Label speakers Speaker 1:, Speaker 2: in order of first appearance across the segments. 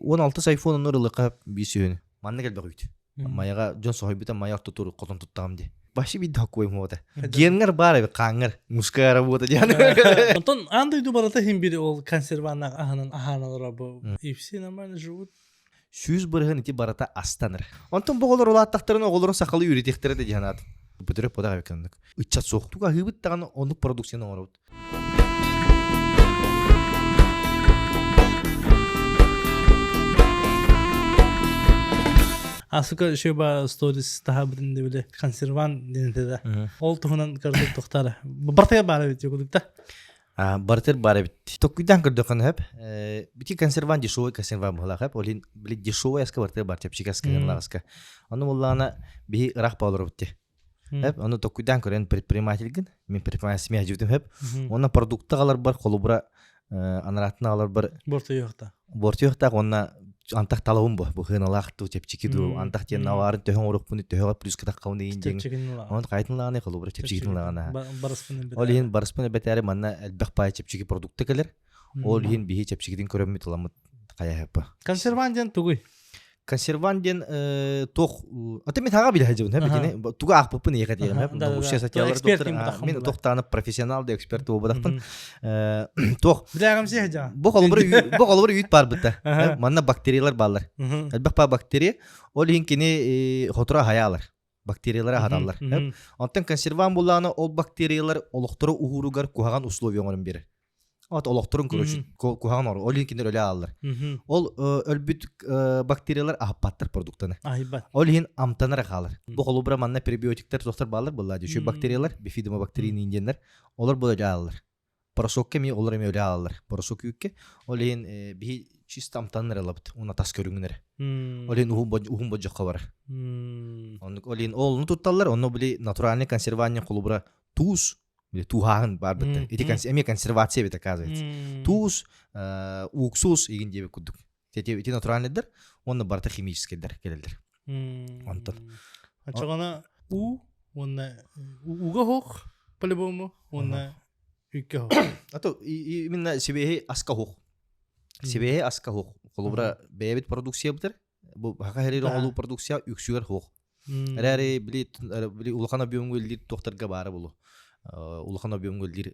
Speaker 1: 16 sayfa onun ırılıqa bir suyunu. Manna gelbe koydu. Mayaga John sohibita maya tutur koton tuttağım diye. Başı bir daha koyayım o da. Gengar var abi kangar. Muskara bu da yani.
Speaker 2: Ondan andaydı barata hem biri ol konservanlar ahanalara bu. İpsi normal живут.
Speaker 1: Süz bırhın iti barata astanır. Ondan bu kadar olattaqtарын oğulların sakalı üretikleri de cihanat. Bütürü poda kaybıkandık. Üççat soğuktuğa hıbıt tağını onu prodüksiyonu oğrabıd.
Speaker 2: Asıka şey ba stories daha birinde bile konservan denildi de. Ol tuğunan kardık toktara. Bartaya bara bitiyor kudukta.
Speaker 1: Barter bara bitti. Tokuydan kırdıqın hep. Biti konservan dişoğu konservan buğla hep. Olin bili dişoğu yaska barter barter pişik yaska yanılağıska. Onu bullağına bir ıraq bağlar bitti. Hep onu tokuydan kırın предпринимательгin. Min предпринимательсime ajivdim hep. Ona produkta қалар бар, қолыбыра anaratını alır бар.
Speaker 2: Borta yokta.
Speaker 1: Borta yokta ona antaq talawın bu. Bu hınalaqtı çepçikidu. Antaq tiyan navarın töhün oruq bunu töhü plus kıtaq qavun deyin jeng. Onu qaytın lağına қолыбыra çepçikitin lağına. Olin barıspını beteri manna elbaq pay çepçiki produkta gelir. Olin bihi çepçikitin körömmü tulamı qaya hep.
Speaker 2: Konservan den tuguy.
Speaker 1: Konservan den toq atemi tağa bile hajabın hep yine tuğa aqpıpı ne yaqat yerim hep bu siyasatçılar doktor men toqtany professional da ekspert bu badaqpın toq
Speaker 2: Bilagam haja.
Speaker 1: bu qalbır üyüt bar bitta manna bakteriyalar ballar elbaq pa bakteriya ol hinkini hotura hayalar bakteriyalara hadallar hep ondan konservan bullana ol bakteriyalar oloqturu uhurugar kuhagan usloviyonların biri. Ot oloqturun kuhagan or ol hinkini öyle alırlar. Ol ölbüt bakteriyalar ahpattır produktany. Ol hin amtanara qalır. Bu qalbıra manna prebiotikler doktor ballar bulladı. Şu bakteriyalar bifidobakteriyni ingenler olar böyle alırlar. Porosokka mi olar mi öyle alırlar. Porosok yükke ol hin bir çist amtanara alabt. Ona tas körüngünere. Ol hin uhum bocca qavar. Ol hin olunu tuttallar. Onu bili naturalni konservanya qalbıra tuz tuğağın var bitti. Eti konservasiya bit оказывается. Tuz, уксус igen gibi kuduk. Eti naturalnidir. Onu barta химическийдер gelirler. Ondan.
Speaker 2: Açıkana ona uga hoq по-любому ona ükke hoq.
Speaker 1: Ato imенно себеhe aska hoq. Себеhe aska hoq. Kolubra bebit produksiya bitir. Bu haka heriri olu produksiya üksüger hoq. Ereri bili ulaqana biyomgöldir doktorga bara bulu. Улахан объемгөлдер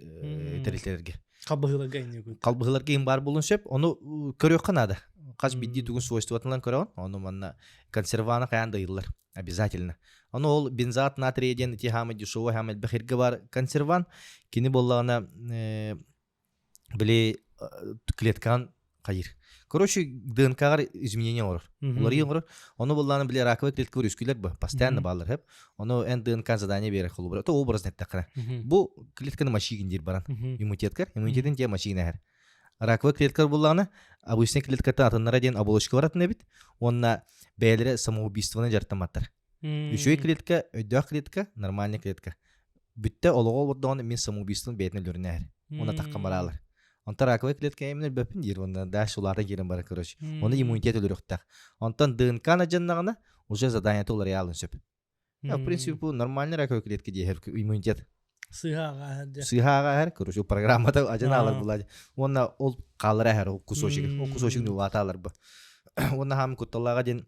Speaker 1: терилтерге.
Speaker 2: Калбыгыларга инегү.
Speaker 1: Калбыгыларга ин бар болун шеп, оны көрөк канада. Каж бидди тугун свойствотларын көрөөн, оны манна консерваны каянда ыйлар. Обязательно. Оны ол бензат натрияден тихамы дешевый хамел бахирге бар консерван кини боллагана били клеткан кайыр. Короче, ДНК'га изменения olur. Улар йоңор. Оны болланы биле раковый клетка бар үскүлөр бу. Постоянно баллар хеп. Оны эн ДНК задание бере холубра. То образ нет такра. Бу клетканы машигиндер баран. Иммунитетка, иммунитетин те машигина хер. Раковый клетка болланы обычный клетката атыннара ден оболочка баратын бит. Онна бәйләре самоубийствоны жартаматтар. Үчөй клетка, өйдө клетка, нормальный клетка. Бүтте олого болдон мен самоубийствоны бетне лөрнәр. Оны таккан баралар. Онтан раковый клетка эмнер бөпүн дир, онда даш улардан келин бара көрөч. Оны иммунитет өлөрөктак. Онтан ДНК-на жаннагына уже задание толар ялын сөп. В принципе, бу нормальный раковый клетка дер иммунитет. Сыйхага хер, көрөч, программада ажаналар булады. Онна ол калыра хер, кусочек ну ваталар бу. Онна хам кутталага ден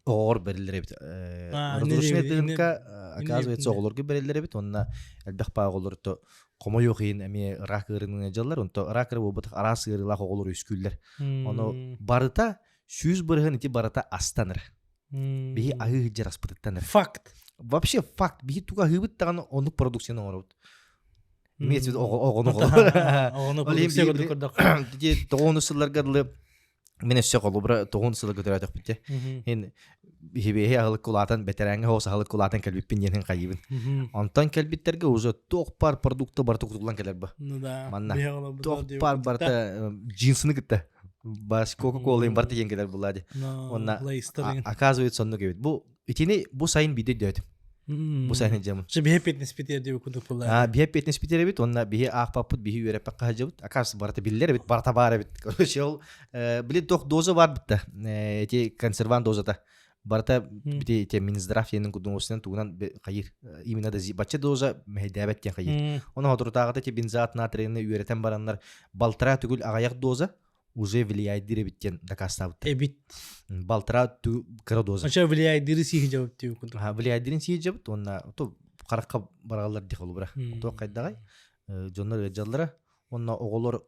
Speaker 1: оор берилер бит. Разрушение ДНК, оказывается, оголорго берилер бит. Онна элбек па оголорто комо йохин эми ракырының жаллар, онто ракыр бу бутак арасы ырылак оголор үскүллер. Оно барыта сүз бырыгын ити барыта астаныр. Бихи агы жараспыттаныр.
Speaker 2: Факт.
Speaker 1: Вообще факт. Бихи туга хыбыттаган ону продукцияны оңорот. Имеется в виду огону.
Speaker 2: Огону продукция көрдүк.
Speaker 1: Ди тогону сылларга дылы мен өссө колубра тогону сылы көтөрөтөк битте. Эн бихи агылык кулатан бетереңе хоса агылык кулатан келбиппин енин кайыбын. Антан келбиттерге уже тоқпар продукты бар тоқтулан келер ба. Манна тоқпар барта джинсыны кытта. Бас Coca-Cola им барта ен келер булады. Онна оказывается онну кебит. Бу итини бу сайын биде дөт. Бу сайын жамын.
Speaker 2: Же бихе фитнес питер деп кудук булады.
Speaker 1: Бихе фитнес питер бит, онна бихе ахпапут бихе үрепе кажыбыт. Акас барта биллер бит, барта бара бит. Короче ол били тоқ доза бар битта. Эти консерван дозата. Барта бите те Минздрав енин кудуңусунан тугунан кайыр. Именно да бачча доза мехдебет кен кайыр. Оны хотуртагыта те бензат натрийны үйрөтен барандар балтыра түгүл агаяк доза уже влияет дире биттен дакастабыт.
Speaker 2: Эбит.
Speaker 1: Балтыра кыродоза.
Speaker 2: Ача влияет дири сихи жауап тиу куду.
Speaker 1: Влияет дирин сие жабыт, онна то каракка баралар дих олу бра. То кайдагай. Жоннор геджалдара, онна оголор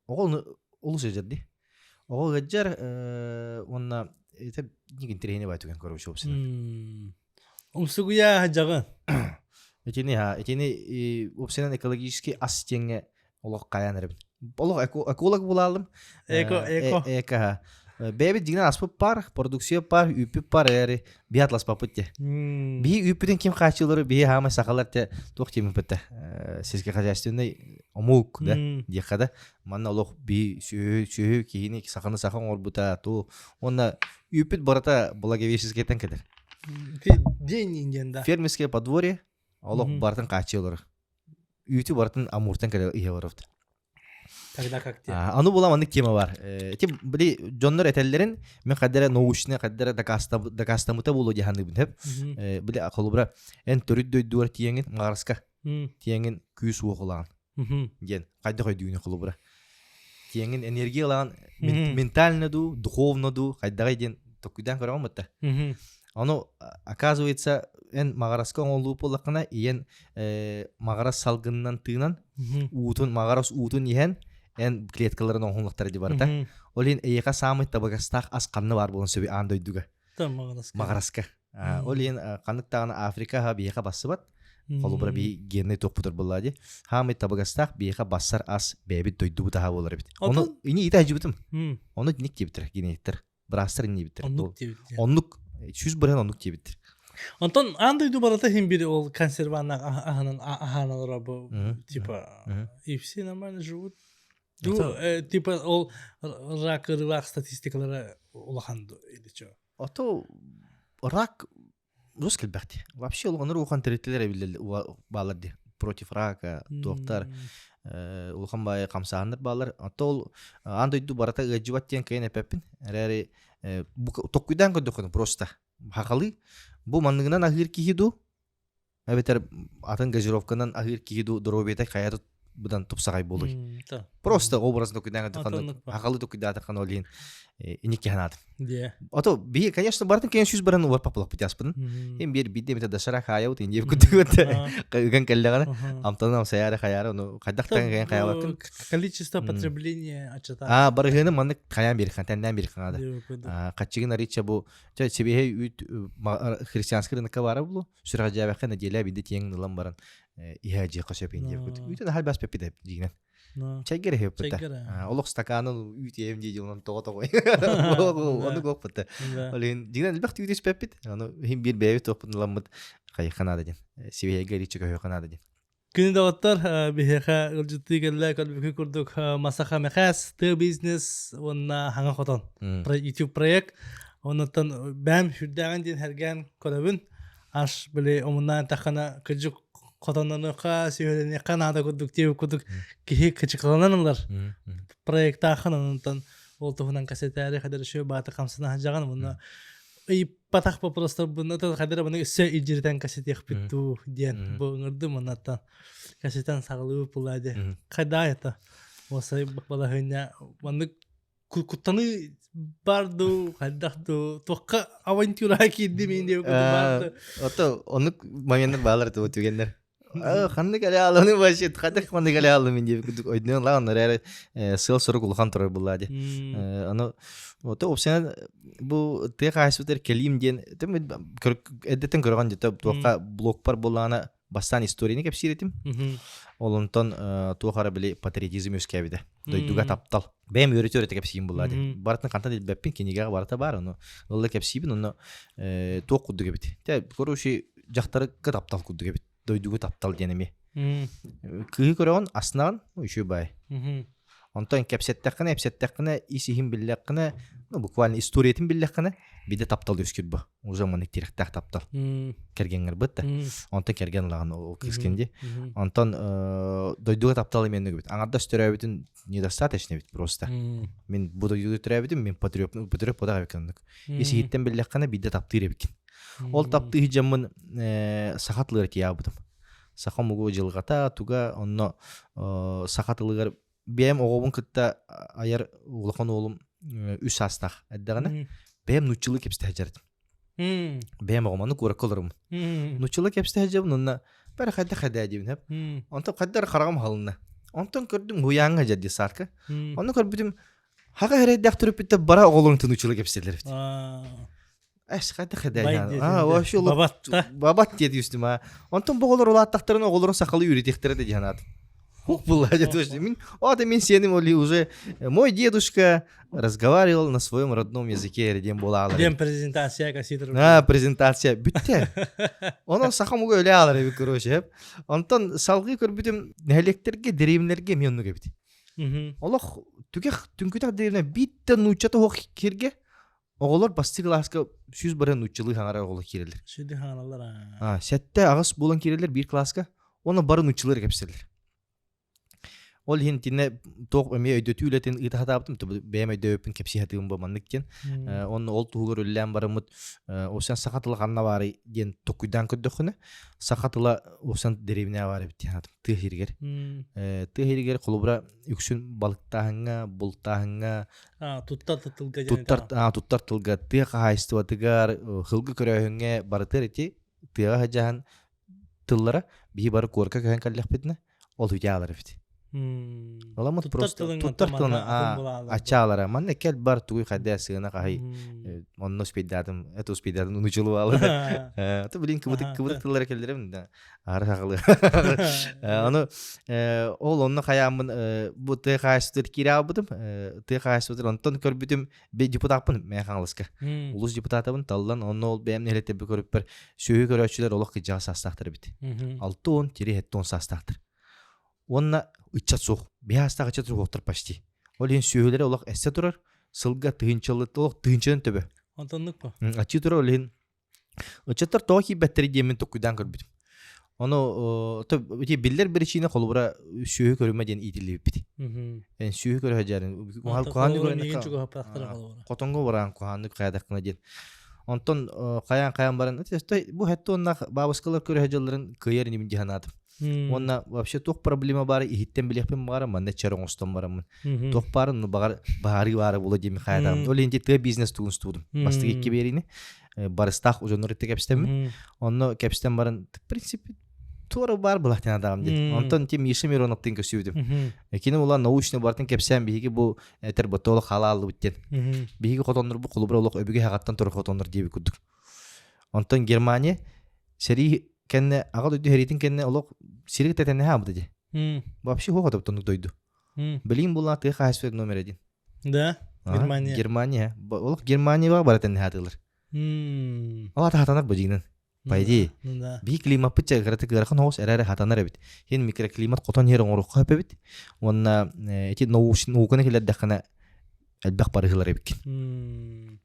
Speaker 1: огол улус ежадди. Огол геджар онна это нигин терехине байтуген көрөшө опсен.
Speaker 2: Умсугуя хаджагы.
Speaker 1: Этини опсенен экологический астеңе олог каянырым. Олог эколог булалым. Эко. Бэби дигнен аспып бар, продукция бар, үпүп бар эри биатлас папытте. Би үпүден ким качылары, би хама сакалар те тох тем пытта. Сизге хозяйственный омук, да, дикада. Манна олог би сүйө кийини саканы сакан орбута то. Онна үпүт барата благовещенский тенкедер.
Speaker 2: День инденда.
Speaker 1: Фермерское подворье, олог бартын качылары. Үтү бартын амуртан кеде иеваровт.
Speaker 2: Тогда как те?
Speaker 1: Аны була мандык тема бар. Тем били жоннор этеллерин мен каддера научный каддера дакастамыта болу диханды бинеп. Били акылыбра эн төрүдөй дуар тиеңин магараска. Тиеңин күйүс уокулаган. Ген кайда койдугуну кылыбра. Тиеңин энергиялаган ментально ду, духовно ду кайдагай ден токудан көрөмөтта. Оно оказывается эн магараска оңолуп болакына иен магарас салгыннан тыынан утун магарас утун иен эн клеткаларын оңолуктары ди барда. Олин эйка самый табагастак ас канны бар болон сөби андойдуга. Магараска. Олин каныктаган Африкага бияка басыбат. Колубра би генне топпутур буллади. Хамы табагастак бияка бассар ас беби дойдугу таа болор бит. Ону ини ита жибитим. Ону ник кебитер, генеттер. Брастер ини битер. Оннук 100 бірен онлық кебеттір.
Speaker 2: Онтон андойду барата хим бири ол консерваннак аханалара бу типа и нормально живут. Типа ол рак рывак статистикалары улаханду или чё?
Speaker 1: Ото рак рус келбекти. Вообще улганыр ухан терителер билди баларды против рака доктор улхан бай камсаандар балар. Ото ол андойду барата гыжыбаттен кейин эпеппин. Рери токуйдан көдөкөн просто хакалы бу мандыгынан ахыр кихиду абетер атын газировканан ахыр кихиду дробете каяры будан тупсагай болуй просто образно көдөкөн хакалы токуйда аткан олин иникке ханат ото би конечно бартын кен 100 баран ур папалак битяспын эм бир бидде бите дашара хаят инде көдөкөт кыган келдегана амтанам саяра хаяры ну кадактан кен хаябатын
Speaker 2: количество потребления ачата
Speaker 1: барыгыны мандык каян бир хантандан бир ханада качыгын арича бу себеhe үт христианский рынокка бара бу сүргажабакка неделя бидде тең нылам баран ихажы кошоп инде көдөк үтөн халбас пепиде дигинен чайгер хеппета олох стаканын үйт эмди жылын того onu гоппета олин дигинен бакты үтөс пепит аны хим бир беби топунламыт кайханада ден себеhe гериче кайханада ден
Speaker 2: күнү даваттар бихеха ылжытты келле калбык курдук масаха мехас тэ бизнес онна ханга хотон YouTube проект онотон бәм хүрдәгән дин хәргән көрәбен аш биле омуннан тахана кыжык Котоннанука сөйлене Канада кудук тип кудук кихи кычыкалананлар. Проекта ханантан ол тугунан кассетари хадыр шө бата камсына хажаган муна и патах просто буна та хадыр буна сө иҗирдән кассет яхпитту диен бу ңырды мунаттан кассетан сагылып булады. Кайда это? Осай бакбала хыня маны куттаны барду хаддахту тоққа авантюра кидди мен деп барду.
Speaker 1: Ото оны моменттер балар деп өтгендер. Ханны келе алыны башыт хадак ханны келе алды мен деп күдүк ойдун лаандар сыл сырык улхан турар булады. Аны ото опсен бу техасутер келим ден эдетен көргөн жете тоққа блок бар булана бастан историяны кепсиретим. Олонтон туохара били патриотизм өскәбиде. Дойдуга таптал. Бем өретө кепсиим булады. Бартын кантан дил беппин кенигага барата бар, аны улла кепсибин, аны тоқ кудду кебит. Те көрүши жактары таптал кудду кебит. Дойдуга таптал денеме. Кыгы көрөгөн аснаган үшө бай. Онтон кепсеттеккана, эпсеттеккана, исихим биллеккана, буквально историятин биллеккана, биде таптал өскүр бу. Уже маны тиректак таптал. Кергенгер бытта. Онтон керген лаган ол кискенде. Онтон дойдуга таптал эменде бит. Аңарда стереобитин недостаточно бит просто. Мен бу дойдуга теребитим, мен патриот подага экендик. Исихиттен биллеккана биде таптыр эбикин. Ол тапты хижамын сахатлыгы тиябытым. Сахамугу жылгата туга онно сахатлыгы бем оғобун кытта аяр улахан оğlum үс астах эддагана бем нучылы кепсте хажардым. Бем оғоманы көрөк колорум. Нучылы кепсте хажабын онна бер хадда хадда дибин хеп. Онтон каддар карагам халына. Онтон көрдүм уянга жадди сарка. Онны көрбүдүм хага херейдак туруп битте бара оğlum нучылы кепстелер. Эш хадда хадда. Вообще бабат деді үстүма. Онтон боголор улаттактарын оголорун сакалы үйрөтектер де жанат. Хук была дедушка. Мен сеним оли уже мой дедушка разговаривал на своем родном языке дем болалар.
Speaker 2: Дем презентация каситер.
Speaker 1: Презентация бүтте. Онон сакамуга өле алар эби короче. Онтон салгы көрбүтүм нелектерге деримлерге мен онуга бит. Олох түгех түнкүтак деримне битте нучата хок кирге оголор басты класска 100 баран нучылы хаңара оголор кирелер.
Speaker 2: Шуди хаңаралар.
Speaker 1: Сетте агыс болон кирелер бир класска. Оны бары нучылыр кепселер. Ол хин тине ток эме өйдөтү үлетин ыта хатаптым бем өйдөпүн кепси хатыгым бомандыктен оны ол тугур үллән барымыт осан сакатыла канна бары ден токуйдан көддөкүнө сакатыла осан деревне бары бит хатым тыхиргер колубра үксүн балыктаһыңа бултаһыңа туттар тылга тыга хайстыбатыгар хылгы көрөһүңө барытыр эти тыга хажахан тыллара бии бары корка көн каллахпетне ол үялар бит. Оламыт просто туттартыны ачалара. Манне кел бар туй хадя сына кай. Онно спиддадым, это спиддадым унучулуп алды. То билин кыбыктылар келдирем да. Арагылы. Аны ол онно каямын бу тыгастыр кирабыдым. Тыгастыр онтон көрбүдүм бе депутатпын мен каңлыска. Улус депутатыбын талдан онно ол бемне элете көрүп бер сүйү көрөчүлөр олок жаа састактыр бит. 6-10-7 састактыр. Онна үччат сух, биястагы чат суктар почти. Олин сүйөлөр олак эссе турар, сылга тыгынчылы толок тыгынчын төбө.
Speaker 2: Антоннук ба.
Speaker 1: Ачы турар олин. Үччаттар токи беттери демен токуйдан көрбүдүм. Ону то биллер беричине колубура сүйө көрүмө ден итилип бит. Эн сүйө көрө хажарын. Куанды көрүнө. Котонго баран куанды кайдакына ден. Онтон каян баран. Бу хеттонна бабыскалар көрө хажаларын кыйер немин жаханатым. Онна вообще тох проблема бар иттен билеппен бар манда чарон остон барамын. Тох барын багар баары бары боло деми кайдам. Ол энди тэ бизнес тугун студум. Бастык эки берини барыстак ужонор эте кепстем. Онно кепстем барын в принципе тора бар булактан адам дит. Онтон тем ишемер оноптен көсүдүм. Экини ула научный бартын кепсем биги бу этер ботол халал биттен. Биги котонор бу кулубра олок өбүгө хагаттан тор котонор деби күдүк. Онтон Германия сери кенне агал өйдү херитин кенне олок сирик тетене хабды де. Вообще хо хотоптон дойду. Билим була ты хасфер номер 1.
Speaker 2: Да? Германия.
Speaker 1: Германия. Олок Германия баратен хатылар. Ала хатанар божигнен. Пайди. Би климат пиче граты гархан хос эрер хатанар бит. Хин микроклимат котон херон орукка бит. Онна эти науканы келер дакана элбак барыгылар бит.
Speaker 2: Ну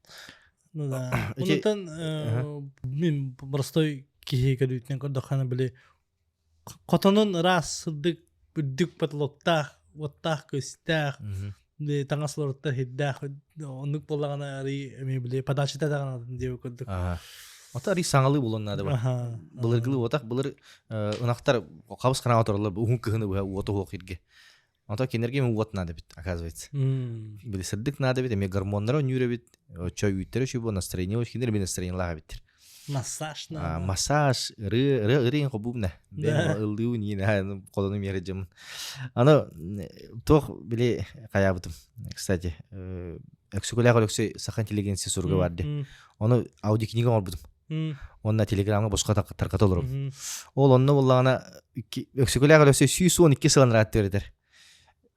Speaker 2: да. Онтан мен простой кихи кадүтнен көрдөкхана биле котонун рас сырдык бүддүк патлоттах оттах көстах де таңаслорта хиддах онук боллагана ари эми биле подачта дагана деп көрдүк.
Speaker 1: Ата ари саңалы болоннады бар. Былыргылы отак былыр ынактар кабыс кана оторлар угун кыгыны ото окирге. Ата кенерге ми уотнады бит оказывается. Биле сырдык нады бит эми гормондар өнүрө бит. Чой үттөрө шубо настроение ошкинер би настроение лага биттер.
Speaker 2: Массаж
Speaker 1: массаж рын кобумна бен ылдуу нина колону мережем аны тох биле каябытым кстати эксукуляга өксө сахан интеллигенция сурга барды оны аудиокнига албыдым онна телеграмга бошко тарката олорум ол онно боллагана эксукуляга өксө 112 сылан рат бердер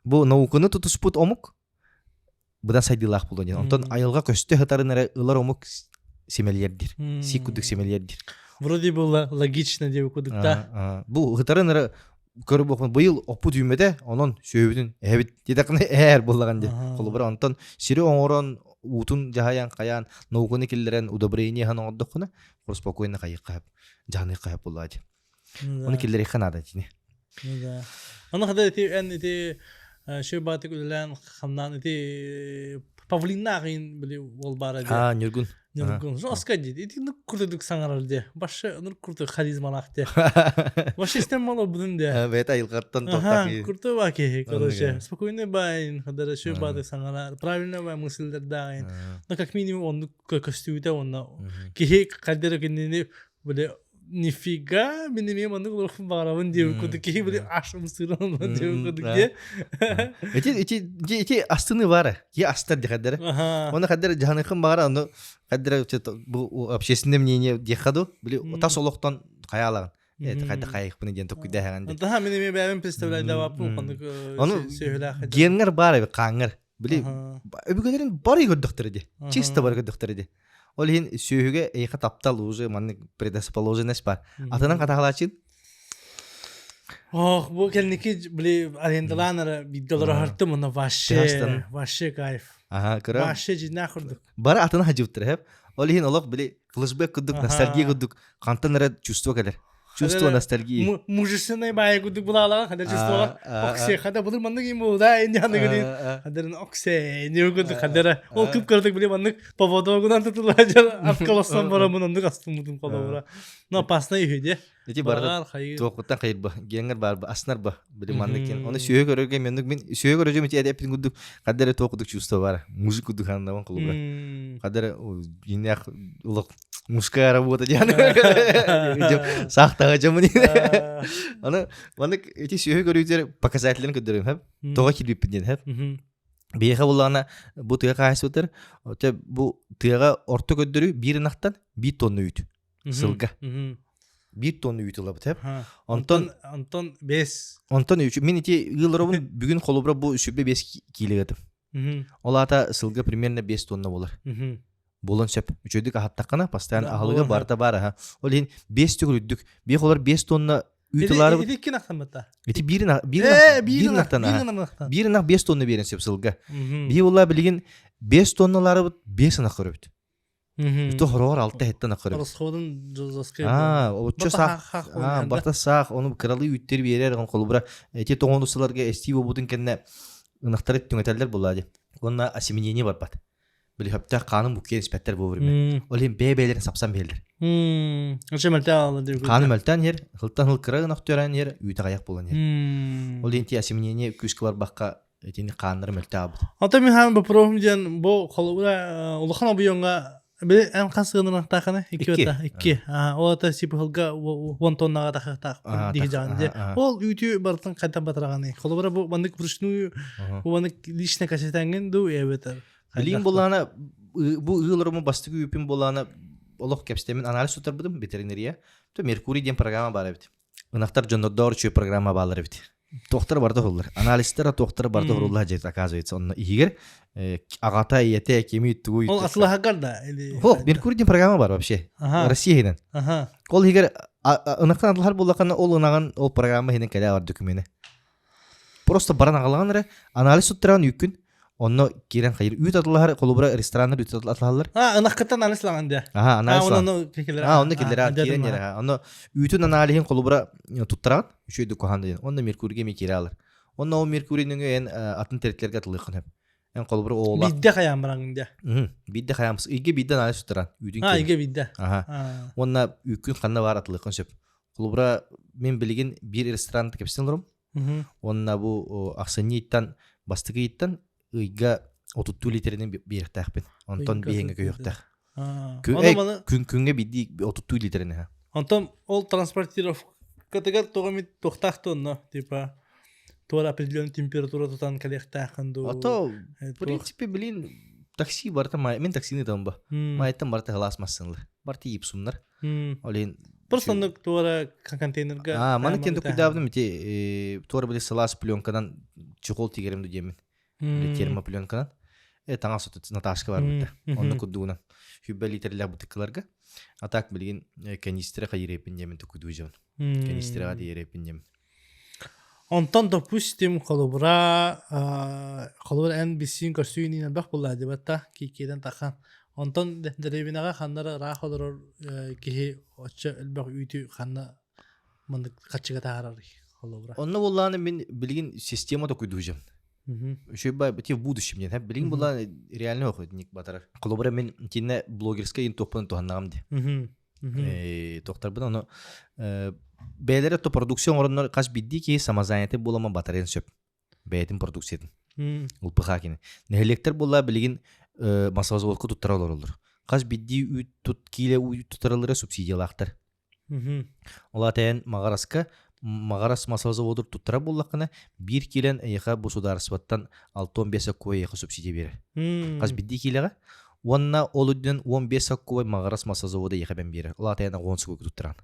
Speaker 1: бу науканы тутуспут омук будан сайдылак болду онтон айылга көстө хатарынары ылар омук семельердир. Сикудук семельердир.
Speaker 2: Вроде было логично деп кудукта.
Speaker 1: Бу гытарын көрүп окун быйыл опу дүймөдө онон сөйбүтүн эбит дедакны эр боллаган де. Колубра онтон сири оңорон утун жахаян каян наукуны киллерен удобрение хан оддокуна спокойно кайыкап жаны кайып боллади. Оны киллери ханада тине.
Speaker 2: Да. Аны хада эти шөй батык үлән хамнан эти павлинна кыйын били ол бара де.
Speaker 1: Нюргун.
Speaker 2: Нюргун. Жоска дейді. Ити нук курдук саңарар де. Башы нук курдук харизмалак де. Башы истем мало будун де.
Speaker 1: Бета илгаттан
Speaker 2: Ага,
Speaker 1: тоқтақ.
Speaker 2: курту баки, короче.
Speaker 1: Ага.
Speaker 2: Спокойно байн, хадара шу бады саңарар. Правильно бай мысльдер дагын. Но как минимум он костюмда он кихи кадера кинени били нифига минимум он лофун баравын деп куды кихи били ашым сыран деп куды ке.
Speaker 1: Эти астыны бар. Ке астар де кадер. Оны кадер жаһаныкын бара, оны кадер бу общественное мнение дехаду, били тас олоктон каялаган. Это кайда кайык буны ден токуйда хаган.
Speaker 2: Антаха минимум бәбен представляй да вапу каны
Speaker 1: Оны
Speaker 2: сөйлә.
Speaker 1: генгер бар бе каңгыр. Били өбүгөлөрүн бар көрдөктөр иди. Чисто бар көрдөктөр иди. Ол хин сөйгө эйха таптал уже манны предрасположенность бар. Атынан катагалачин.
Speaker 2: Ох, бу келники били арендаланара видеолар хартым оны ваше кайф.
Speaker 1: Ага, кыра.
Speaker 2: Ваше жина курдук.
Speaker 1: Бара атына хажыптыр хеп. Ол хин олок били флешбек курдук, ностальгия курдук. Кантанара чувство келер. Чувство ностальгии.
Speaker 2: Мужественный бай курдук булалага, хада чувство. Оксе, хада будыр мандык иму да энди ханы гыдын. Хадарын оксе, не курдук хадара. Ол кып кырдык били мандык поводогунан тутулажа аркаласан бара мындык астымудун колобура. Но опасно үйде.
Speaker 1: Эти бара тоқуттан кайыр ба. Генгер бар ба, аснар ба. Били мандыкен. Оны сүйө көрөгө мен сүйө көрөжөм эти эдепин курдук. Кадары тоқудук чувство бар. Музыку духандан колобура. Кадары жинак улук мужская работа дияны. Сақтаға жамын. Аны мандык эти сүйө көрөгдөр показательлерин көдөрөм хеп. Тога килбиппин ден хеп. Бейха булана бу тыга кайсытыр. Өтө бу тыга орто көдөрү бир нактан 1 тонна үйт. Сылга. 1 тонна үйт алабыт хеп. Онтон
Speaker 2: 5.
Speaker 1: Онтон үйт. Мен эти ылыробун бүгүн колубра бу шүбе 5 килегетим. Олата сылга примерно 5 тонна болар. Болон сөп. Үчөдүк ахаттакана постоянно ахылга барта бара. Ол ен 5 түгүрүдүк. Бей колар 5 тонна үйтлары.
Speaker 2: Эти ки нактан бата.
Speaker 1: Эти бир нактан. Бир нак 5 тонна берен сөп сылга. Бей улла билген 5 тонналары 5 нак көрөбүт. Үтө хорор 6 хеттен нак көрөбүт.
Speaker 2: Расходун жозоска.
Speaker 1: Очо сак. Барта сак, onu кралы үйттер берер колубра. Эти тоңонусуларга эстиво бутун кенне ынактарып түңөтөлдөр булады. Онна осеменение бар бат. Били хапта канын букен спеттер бу берме. Олин бебелерин сапсан белдер.
Speaker 2: Ача малтал деп.
Speaker 1: Канын малтан ер, хылтан хыл кырагын актөран ер, үйтө гаяк болгон ер. Олин ти осеменение күскө бар бакка этини канныр малтабы.
Speaker 2: Ата мен хам бу программден бу колура улахан обуйонга бе ам касыгынын таханы 2. О ата сипылга 1 тоннага тахта диги жанде. Ол үйтү бартын кайдан батыраганы. Колура бу бандык бурушну бу бандык личный касетанген ду эбетер.
Speaker 1: Билин болана бу ылырымы бастыгы үпүн болана олох кепстемин анализ сутар быдым ветеринария. То Меркурий ден программа бар бит. Ынактар жондор чүй программа балар бит. Тоқтар барды холлар. Анализтер тоқтар барды холлар жет оказывается. Он игер агата ете кеми тугуй.
Speaker 2: Ол аслахагар да или.
Speaker 1: О, Меркурий ден программа бар вообще. Россиянан. Ол игер ынактан адлар боллакана ол унаган ол программа хенен келе бар документы. Просто баран агалаганра анализ суттыран үкүн. Онно кирен хайыр үйт атылар колубра ресторандар үйт атылар.
Speaker 2: Ынаккаттан анализ лаганды.
Speaker 1: Анализ.
Speaker 2: Онно келер.
Speaker 1: Онно келер кирен яра. Онно үйтүн анализин колубра туттыран үчөйдү коханды. Онно Меркурийге ми кире алар. Онно Меркурийнин эн атын теректерге атылыкын хеп. Эн колубра оолак.
Speaker 2: Бидде каян бараңды.
Speaker 1: Бидде каямыз. Иге бидде анализ туттыран. Үйдүн
Speaker 2: кире. Иге бидде.
Speaker 1: Онна үкүн канна бар атылыкын сөп. Колубра мен билген бир ресторанды кепсен олорум. Онна бу аксаниттан бастыгыйттан ыйга 30 литринин беректакпын. Онтон бейинге көйөктак. Күнгө биди 30 литрини.
Speaker 2: Онтон ол транспортировкатыга тогомит тохтактонно, типа туар определенная температура тутан калектакынду.
Speaker 1: Ото, в принципе, блин, такси барта мен таксини тамба. Майттан барта халасмассынлар. Барта ипсумнар. Олин
Speaker 2: просто ондо туара контейнерга.
Speaker 1: Маны кенде кудабдым ите туар биле салас пленкадан чехол тигеремди жемин. Термопленкадан. Таңа сотут Наташка бар бите. Онны кудугунан. Хүббе литрлер бутыкаларга. А так билген канистра кайрепин жемин тукуду жемин. Канистрага дейрепин жемин.
Speaker 2: Онтон допустим колубра эн бисин көрсүйүнүн бак булла дебатта кийкеден тахан. Онтон деребинага ханнара рахолор кихи оччо элбак үйтү ханна мындык качыга таарар колубра.
Speaker 1: Онны булланы мен билген система тукуду жемин. Шөйбай бите будущем ден. Билин була реально охот ник батар. Колобра мен тине блогерская интопын туханнагам де. Тоқтар буда оны бәлері то продукцион орыннар қаш бидди ки самозанятый болама батарен сөп. Бәйтін продукциятын. Улпыға кені. Нәхелектер бола білген масавазоводқа туттаралар олар. Қаш бидди үйт тут киле үйт туттаралары субсидиялақтар. Ола тәйін мағарас масавазовоdur туттара боллақына 1 килен эйха бу сударсыбаттан 6-15 аккуай эйха субсидия бере. Қаш бидди килеға онна олудден 15 аккуай мағарас масавазовода эйха бен бере. Ола тәйіна 10 сукуй туттаран.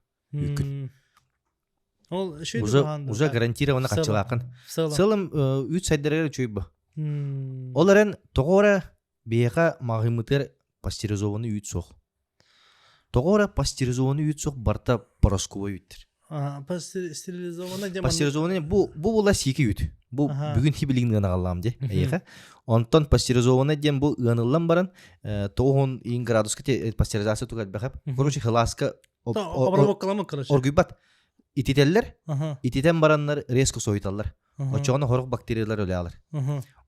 Speaker 1: Уже гарантированно качылақын. Сылым үт сайдырары чөйбі. Оларын тоғора бейға мағымытыр пастеризованный үт соқ. Тоғора пастеризованный үт соқ барта поросковой үттір. Пастеризованный бұл бола секі үт. Бұл бүгін хибілігін ғана қалам де. Онтон пастеризованный ден бұл ұғанылан баран тоғын ең градуска пастеризация тұғат бәқап. Короче, хыласка оргүйбат. Итителлер, ититен бараннар резко сойталлар. Очоғына хорық бактериялар өлі алыр.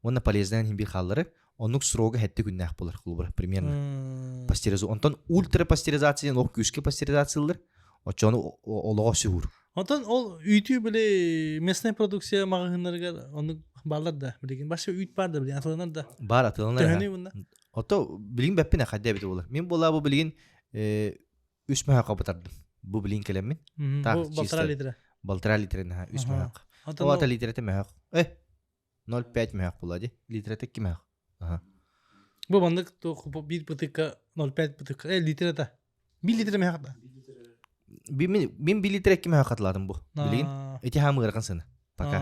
Speaker 1: Онна полездан химбир қаллары, оннық сұрога хәтті күннәқ болар құлыбыр, примерно. Пастеризу. Онтан ультра пастеризациян оқ күшке пастеризациялар, очоғына олыға сүгір.
Speaker 2: Онтан ол үйті біле местная продукция мағығынларға онық балар да білеген. Башы үйт бар да білген, атыланар да.
Speaker 1: Бар атыланар. Ото білген бәппен әқадда әбеті болар. Мен бола бұл білген үш мәға қабытардым. Бу билин келемин. Балтара литре на 3 мәхәк. Ата литре мәхәк. 0.5 мәхәк булади. Литре 2 мәхәк.
Speaker 2: Бу бандык то 1 бутылка 0.5 бутылка. Литре та. 1 литре мәхәк да. Мен
Speaker 1: 1 литре 2 мәхәк атладым бу. Билин. Эти хамы гырган сыны. Пока.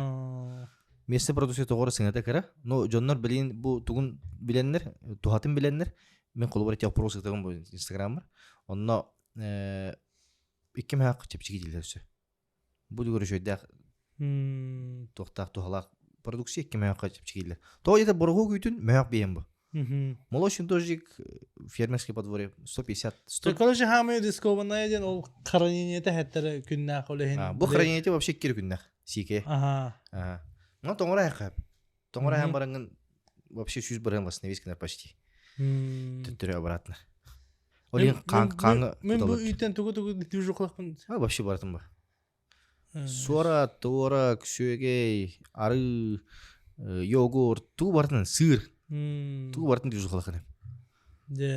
Speaker 1: Месте продукция тогора сыната кара. Но жоннор билин бу тугун биленнер, тухатын биленнер. Мен колобор эти вопрос этегем бу Instagram бар. Онно 2 мәхәк чепчиги дилдер сөй. Бұл көрішөйдәк тоқтақ тухалақ продукция 2 мәхәк чепчиги дилдер. Тоғы ета бұрғу көйтін мәхәк бейін бұл. Молошын тожик фермерский подворье 150.
Speaker 2: Короче, хамы дискованная ден ол хранениеті әттері күннәқ олеген.
Speaker 1: Бұл хранениеті вообще кері күннәқ. Сике. Но тоңыра әқап. Тоңыра әм бараңын вообще 100 баран ласына вескінер почти. Түттірі обратно. Олен қаңы.
Speaker 2: Мен бұл үйттен түгі дүжі құлақпын.
Speaker 1: Вообще бартым ба. Сора, тора, күшөгей, ары, йогурт, түгі бартын сыр. Түгі бартын дүжі құлақын.
Speaker 2: Де.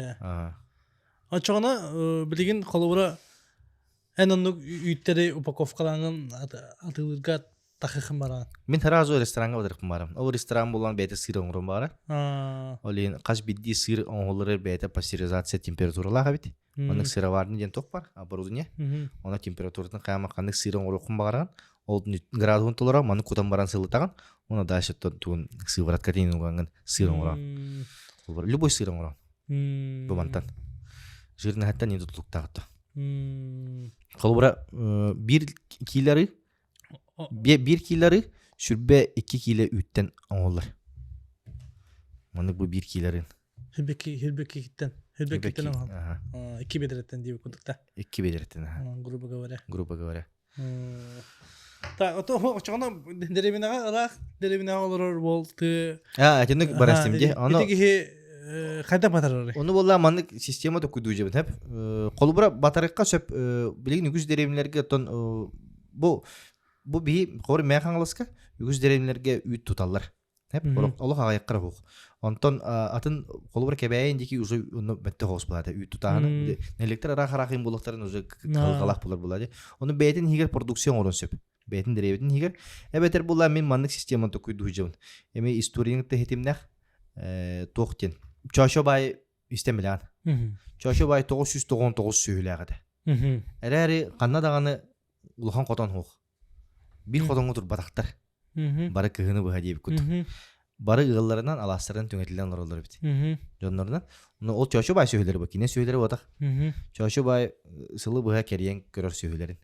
Speaker 2: Ачығына білеген қолыбыра ән онық үйттері упаковкалаңын атылырға тақықын бараған.
Speaker 1: Мен таразу ресторанға бадырықпын барам. Ол ресторан болған бәйті сыр оңырын бара. Олен қаш бидді сыр оңғылары бәйті пастеризация температуралаға бет. Оның сыры барын ден тоқ бар, оборудование. Оны температуратын қаяма қандық сыр оңғыры оқын бағарған. Ол градуын толыра, маны кутан баран сылы таған. Оны дайшы тұғын сыр барат кәтейін оңғанған сыр оңғыран. Любой сыр оңғыран. Бұмантан. Жырны әттен енді тұлық тағытты. Қолыбыра bir kiları şürbe 2 kilo ütten oğullar. Manık bu 1 kiların.
Speaker 2: Hürbeki gitten. Hürbeki gitten oğul. 2 bediretten diye kundukta.
Speaker 1: 2 bediretten.
Speaker 2: Gruba gavara. Ta oto çana derevine olur voltu.
Speaker 1: Atınık barastım diye.
Speaker 2: Onu kayda batarır.
Speaker 1: Onu vallahi manık sistema da kuyduğu hep. Kolubra batarıkka söp bilgin güç derevlerge ton bu bir qori məxanlıska yüz deremlerge üt tutallar. Hep Allah ayaqqara hoq. Ondan atın qolubur kəbəyindiki uzu onu mətte hoş buladı. Üt tutağını elektrik raxaraqın bulaqların uzu qalqalaq bular buladı. Onu bəytin higer produksiyon olun söp. Bəytin derevitin higer. Ebeter bular men manlık sistemini to kuydu hujun. Emi istoriyini te hetimnaq toqtin. Çaşobay istemilan. Çaşobay 999 söyləyədə. Ərəri qannadağını ulğan qotan hoq. Bir qodan otur bataqtar. Bары кыгыны быга дейб күт. Бары ылларынан аластардан төңөтүлгөн оролдор бит. Жоннордан ол чочо бай сөйлөр бу, кине сөйлөр батак. Чочо бай сылы быга керен көрөр сөйлөрүн.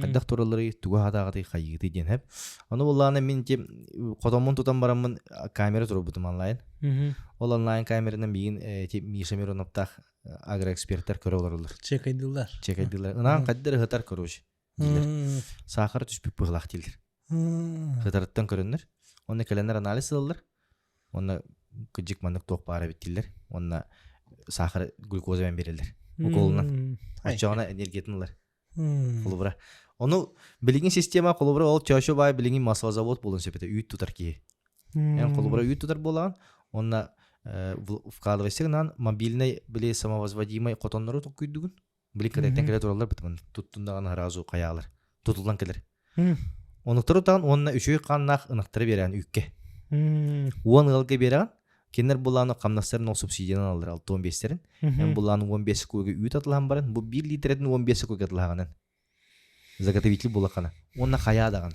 Speaker 1: Кадак туралары туга хадагы кайгыты ден хеп. Аны булланы мен те котомун тутан барамын камера туруп бутум онлайн. Ол онлайн камерадан бигин те Мишамироновтак агроэксперттер көрө олорлор. Чекайдылар. Унан каддер хатар көрөш. Сахар түспүк быглак дилдер. Хатараттан көрөннөр. Онна календар анализ алалар. Онна кыжык мандык ток бара биттилер. Онна сахар глюкоза мен берилер. Уколунан. Очогона энергетинлар. Колубра. Ону билигин система колубра ол чөшө бай билигин масал завод болон сепете үйт тутар ки. Колубра үйт тутар болаган. Онна вкладывайсыңнан мобильный били самовозводимый котоннору токуйдугун. Били кадеттен келе туралар битмин. Туттундаган харазу каялар. Тутулган келер. Онуктару таган онна үшөй каннак ынактыры берен үйкке. 10 ылга берен кенер буланы камнастарын ол субсидияны алыр 6-15-терин. Буланы 15 көйгө үйт атылган барын. Бу 1 литрден 15 көйгө атылганын. Заготовитель булакана. Онна хаядаган.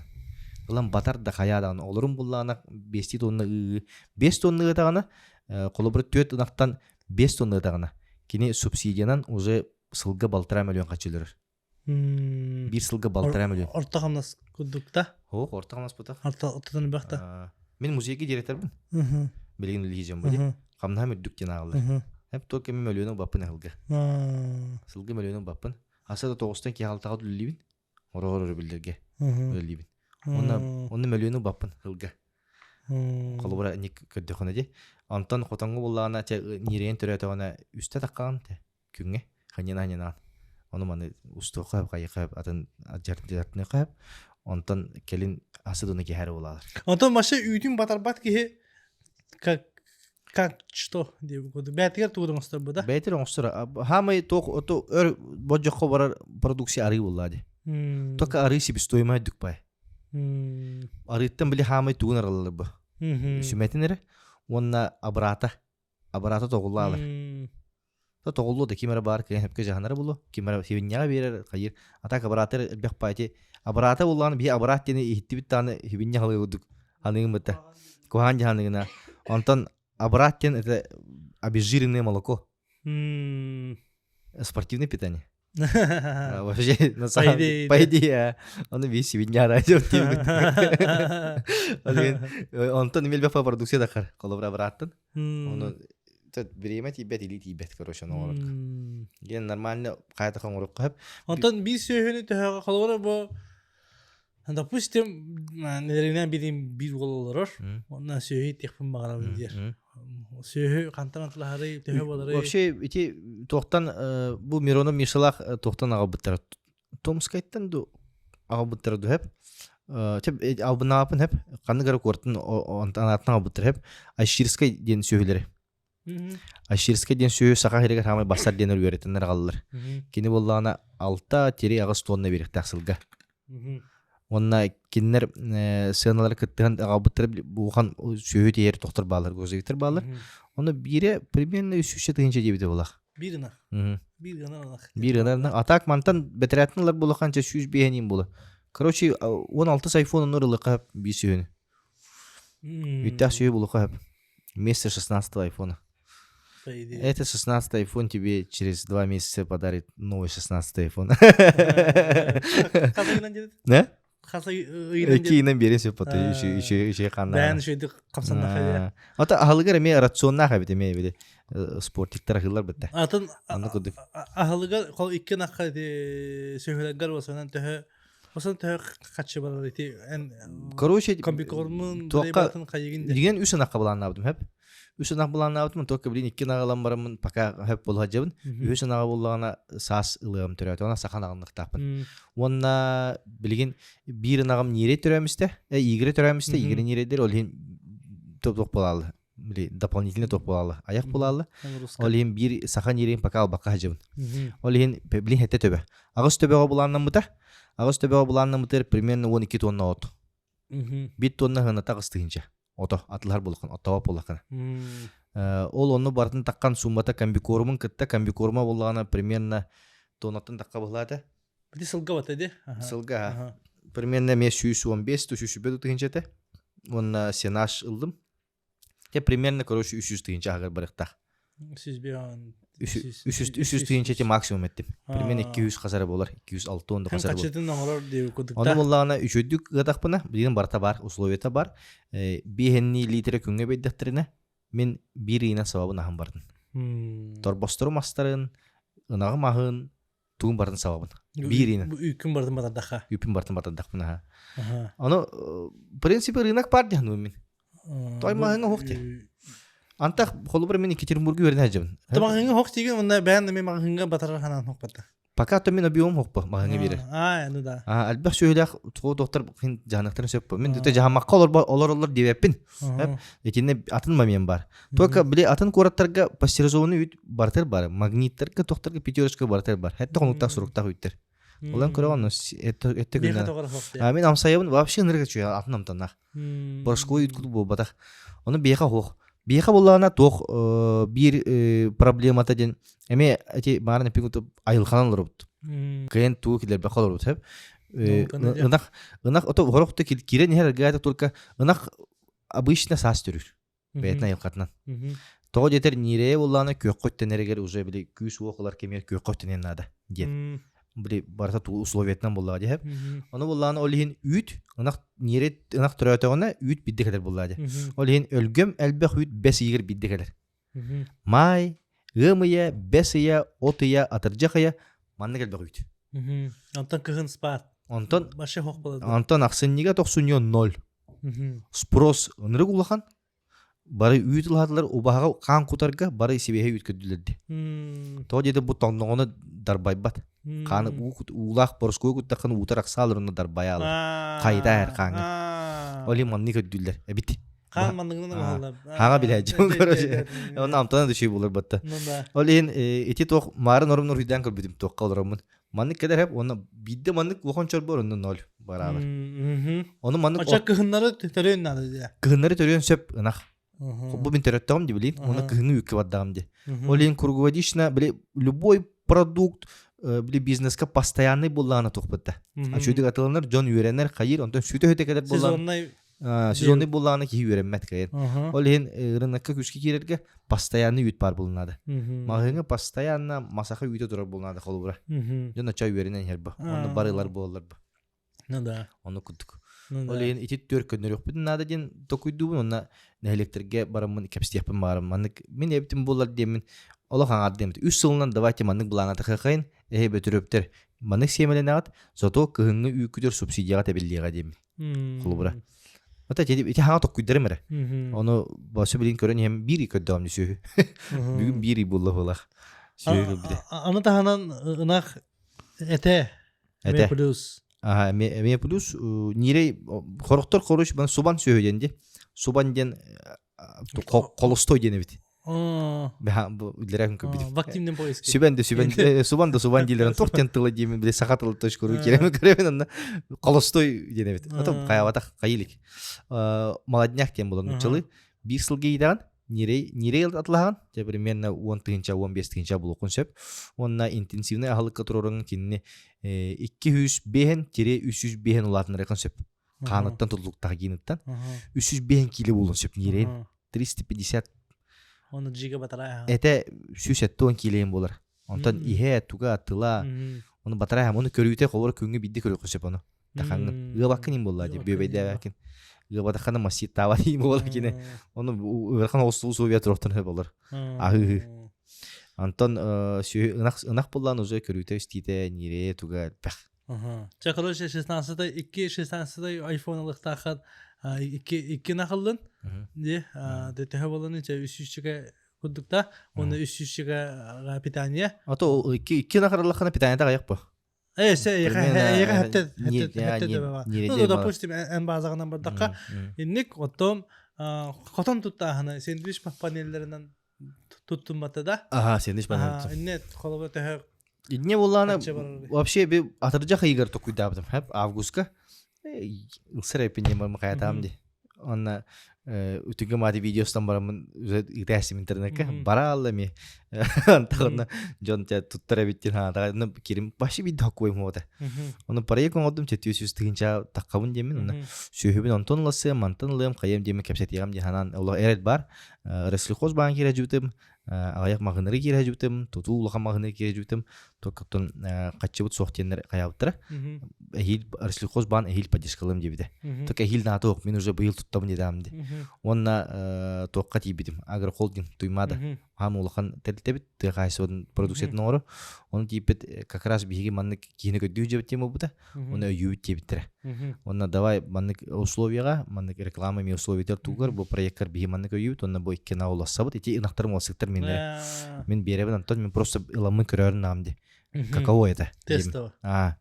Speaker 1: Булан батар да хаядаган. Олорун буланы 5 тонна 5 тонна атагана. Колобры 4 ынактан 5 тонна атагана. Кини субсидиянан уже сылга 1,5 миллион качылыр. Bir сылга 1,5 миллион.
Speaker 2: Орта камнас кудукта.
Speaker 1: Ох, орта камнас бутак.
Speaker 2: Ортадан бакта.
Speaker 1: Мен музейге директормун. Билигин лижем бу. Камна мүддүк жанагылар. Хеп только миллионун бапын алга. Сылга миллионун бапын. Асада 9тан ки халтага дүлүлүбүн. Орор билдерге. Өлүбүн. Онна миллионун бапын алга. Колубра ник көддөкөнө де. Антон котоңго буллагана те нирен төрөтөгөнө үстө таккан те. Күнгө ханена. Onu mani ustu qayıp qayıp atan jartını qayıp ondan kelin asıdını ki her olalar.
Speaker 2: Ondan başa üytün batarbat ki как что diye bu kodu. Betiger tuğdunuzda bu da.
Speaker 1: Betir onustura. Hamay tok oto bojjoko var produksiya arı oladı. Toka arı sibi stoymay dükpay. Arıttan bile hamay tuğunar alır bu. Sümetinere onna abrata toğullalar. Тоголлу да кимера бар кен хепке жаһанара булу кимера хивинняга берер кайыр атака баратер бек пайти абарата булган би абарат тени иттибит таны хивиння халыгыдык аныгын бата кохан жаһаныгына онтон абарат тен это обезжиренное молоко спортивное питание вообще на самом деле по идее он весь хивиння радио онтон мелбефа продукция дакар колобра абараттын оны Береме тибет или тибет, короче, но ген нормально какая-то хоморок кап.
Speaker 2: Антон би сөйөнү төгө калбара бу. Допустим, неринен бир бололор. Ондан сөйөй текпин багарабыз дер. Сөйө кантанатлары төгө болору.
Speaker 1: Вообще эти токтан бу Миронов Мишалах токтан агыбыттар. Томскайттан ду агыбыттар ду хеп. Теп абынапын хеп. Кандыгар кортун антанатна агыбыттар хеп. Айширскай ден сөйлери. Аширскай ден сөйө сака херегер хамай басар денер үйретенер қалылар. Кені боллағына 6-9 тонна берек тақсылға. Онна кеннер сыналар кыттыған ағабыттыр бұған сөйө тейер тоқтыр балар, көзегітір балар. Оны бире примерно 3-3 тыгынча дебіде болақ.
Speaker 2: Бирина.
Speaker 1: Бирина. Атак мантан бәтіратынлар болақанча 100 бейенен болы. Короче, 16 айфон оныр ылыққа бей сөйені. Үттәк сөйі болыққа вместо 16 айфона. Это 16 iPhone тебе через 2 месяца подарит новый 16 iPhone. Да? Кейінен бересіп потом еще қанна.
Speaker 2: Бән шөйді қапсанна қайда.
Speaker 1: Ата ағылығыр әме рационна қабет әме беді спортиктар ағылар бітті.
Speaker 2: Атын ағылығыр қол ikкен аққа сөйгілер болсанан төхі Осан тәһә качы бар ди.
Speaker 1: Короче,
Speaker 2: компьютермен дебатын кайгын
Speaker 1: деген үсен акка булан абдым хеп. Үсен акка булан абдым только билин икки нагалам барамын пока хеп болга жабын. Үсен ага буллагана сас ылым төрөт. Она саханагынлык тапын. Онна билген бир нагам нере төрөмүстө, игре төрөмүстө, игре нередер ол топ болалы. Били дополнительный топ болалы. Аяк болалы. Ол бир сахан нерен пока албакка жабын. Ол билин хетте төбө. Агыс төбөгө буланнан бута. Агыс төбөгө буланнан бутер примерно 12 тонна от. 1 тонна хана тагыстыгынча. Ото атлар болгон, оттоп болгон. Ол оны бартын таккан суммата комбикормун кытта комбикорма болгана примерно тоннатын такка булады.
Speaker 2: Били сылга батады.
Speaker 1: Сылга. Примерно 115-105 тыгынча. Онна сенаш ылдым. Те примерно короче 300 тыгынча агар барыкта. 300 тыгынча максимум эттим. Примерно 200 казары болар, 206 тонна казары болар.
Speaker 2: Качытын оңорор деп кудукта.
Speaker 1: Аны буллагана 3-дүк гатакпына, билген барта бар, условията бар. Бихенни литре күнгө бейдектерине мен 1 ина сабабын ахын бардын. Торбостору мастарын, ынагы махын, тугун бардын сабабын. 1 ина.
Speaker 2: Үкүн бардын батардака.
Speaker 1: Үпүн бардын батардакпына. Аны принципе рынок бар дегенмен мен. Той махыңа хоқти. Антақ холубар мен Екатеринбургу верен хажабын.
Speaker 2: Тамағыңа хоқ деген онда бән мен мағыңа батарар ханан хоқ бата.
Speaker 1: Пока то мен объем хоқпа махыңа берер.
Speaker 2: Ну да.
Speaker 1: Албах сөйләк тугы доктор хин жанактарын сөппө. Мен дете жамакка олар дебеппин. Этине атын мен бар. Только биле атын кораттарга пастеризованный үт бартер бар. Магниттерге тохторга пятерочка бартер бар. Хәтта конуктак суруктак үттер. Олан көрөгөн этте күнә. Мен амсаябын вообще нырга чуя атын амтанак. Башкой үткү бу батак. Оны беха хох. Беха буллана тох бир проблемата ден. Эме эти барны пигутуп айылханалар бут. Кен туу килер бакалар бут хеп. Ынак ото хорокты кирен хер гайда только ынак обычно сас төрүр. Бетна айылкатынан. Того жетер нире буллана көккөттенергер уже биле күс окулар кемер көккөттенен нада. Ден. Биле барса туу условиятынан буллага хеп. Аны буллана олин үт ынак нире ынак төрөтөгөнө үт биддекелер буллага. Олин өлгөм элбек үт 5 егер биддекелер. Май Гымыя, бесыя, отыя, атыржақыя, манны келбек үйт.
Speaker 2: Антон кыгын спат.
Speaker 1: Антон
Speaker 2: Башы хоқ болады.
Speaker 1: Антон ақсынниға тоқсыньо 0. Спрос ыныры құлақан, бары үйт ұлғадылар, обаға қан құтарға бары себеге үйт көділерді. Тоғы деді бұл тоңнығыны дарбай бат. Қаны ұлақ борскөй күттақын ұтар ақсалырыны дарбай алыр. Қайда әр қаңы. Олы манны көділер. Бітті.
Speaker 2: Қан мандыңын ұлғалап.
Speaker 1: Хаға біләйджім көрөші. Оны амтана дөшей болыр батты. Олын еті тоқ марын орым нұрыйдан көрбедім тоққа олырымын. Маннык кедер хеп, оны бидді маннык оған чор бар, оны 0 барабар. Оны маннык...
Speaker 2: Ача кығынлары төрен нады де?
Speaker 1: Кығынлары төрен сөп ынақ. Бұл мен төреттағым де білейін, оны кығыны үкі баддағым де. Олын круговодична, біле, любой продукт, біле бизнесқа постоянный болағына тоқпытта. Ачудық атылыныр, жон үйренер, қайыр, ондан сөйті өте кедер болағына. Сезонный болағына кейі үйренмәт кайыр. Олын рынаққа күшке керерге постоянный үйт бар болынады. Мағыңа постоянно масақа үйті тұрар болынады қолы бұра. Жон ача үйренен хер ба. Оны барылар болалар ба. Оны күдік. Олын ити төр көндер yok бітін нады ден токуйдуын, оны нәлектерге барамын, кәпстияпын барам. Мен ептім болар деймін. Ола қаңар деймін. 3 сылынан давайте манның бұлаңа тақықайын, бөтірөптер. Манның семелен ағат, зато кығыңы үйкүдер субсидияға тәбелдеға деймін. Қолы бұра. Ота jadi iti hanga tokkuydere mere. Onu başı bilin körün hem biri köddağım düşüyor. Bugün biri bullah olaq.
Speaker 2: Anı tahanan ınak ete. Me plus.
Speaker 1: Aha me plus nire koroktor koruş ben suban söyledi. Suban den kolostoy dene bit. Ben bu dilerim ki bir.
Speaker 2: Vaktimden poeski.
Speaker 1: Suban dilerim torten tılı diyemin bile sakatlı taş koru kiremi göremin onda kolostoy dene bit. Atam kayavatak kayılık. Молодняк тем болон учылы. Bir сыл гейдан нire атлаған, примерно 10-15 болу консеп. Онна интенсивный ахылыкка турорун кинне 200 бehen 300 бehen улатыныр консеп. Каныттан тутулуктагы киниттан 300 бehen киле болон сеп нирен 350.
Speaker 2: Оны жига батарай.
Speaker 1: Эте 170 килеем болар. Онтан ихе туга атыла. Оны батарай оны көрүүтө кобор күнгө бидди көрө консеп оны. Тахаңын гыбаккын болла деп бөбөйдө акин. Гыбадакана масит тавари болла кине. Оны өрхан осуу ветроктон хеп болар. Антон ынак боллан уже көрүүтө стите нире туга бах.
Speaker 2: Чакалыш 16-да 2-16-да iPhone алыктахат 2 нахылдын. Де ДТХ боланы 300-чеге кудукта, оны 300-чеге питание.
Speaker 1: Ато 2 нахарлахана питаниеда гаяк бу.
Speaker 2: Ну, допустим, en bazağından bardakka innik otom koton tuttağını sandviç panellerinden tuttum batada.
Speaker 1: Aha, sandviç panellerinden.
Speaker 2: İnnet kolaba tehir.
Speaker 1: Ne bollana вообще bir atıracak aygar tokuydadım hep avgust'ka. Israr epince var makayatam di. Ona ütüge madi videosdan baramın resim internetke baralla mi antağına jonca tuttara bittin ha da kirim başı bir dokuy moda. Onu paraya koydum çetiyoruz üstünce takavun demin ona şöhübün ontonlası mantanlığım kayem demin kapsatiyam dihanan Allah eret bar Reslikhoz bank kirajutım ayak mağınırı kirajutım tutu ulağa mağınırı kirajutım tokatun kaçıbıt soğutiyenler kayaptıra эхил арслихоз бан эхил поддержкалым дебиде. Так эхил наток мен уже быйыл туттам дедамди. Онна тоққа тибидим. Агрохолдинг туймада. Хам улахан телтебит тыгайсын продукциятын ору. Оны типет как раз биги манны кийне көдүү жебит тема бута. Оны үйүт тебиттер. Онна давай манны условияга, манны реклама ми условиятер тугар бу проекттер биги манны көйүт. Онна бу икке науласабыт. Эти инактарым олсыктар мен беребин антон мен просто ыламын көрөрүн намди. Каково это?
Speaker 2: Тестово.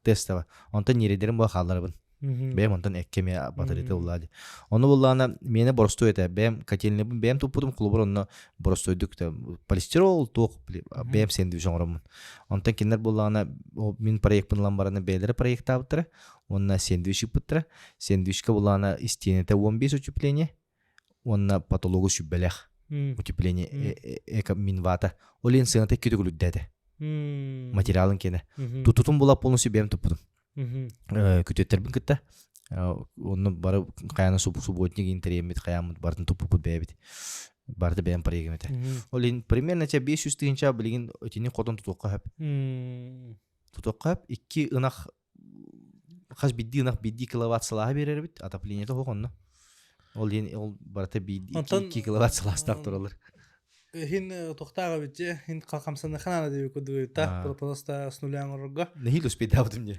Speaker 1: Тестово. Онтон нередерим бу халларыбын. Бем онтон эккеме батарея улады. Оны буллана мени борсту эте. Бем котельнебин бем тупудум клубур онно борстойдук та полистирол ток бем сендвич оңромун. Онтон кинер буллана мен проект пынлан бараны белер проект таптыра. Онна сендвич пыттыра. Сендвичке буллана истенете 15 утепление. Онна патологу сүббелех. Утепление эка минвата. Олен сыгынта күтүгүлүддеде. Материалын кене. Тутутум була полностью бем тупудум. Күтөттербин кытта. Онны бары каяна субботник интеремит каямыт бардын тупупут бебит. Барды бем проектмете. Олен примерно 500 тыгынча билген өтүнү котон тутукка хап. Тутукка хап 2 ынак хас бидди ынак бидди киловатт сала берербит. Отопление то хонно. Ол барта бидди 2 киловатт саластак туралар.
Speaker 2: Хин тоқтаға бітте, хин қалқамсаны қананы деп көдігіта, просто с нуляң ұрға.
Speaker 1: Нехил успеть даудым не.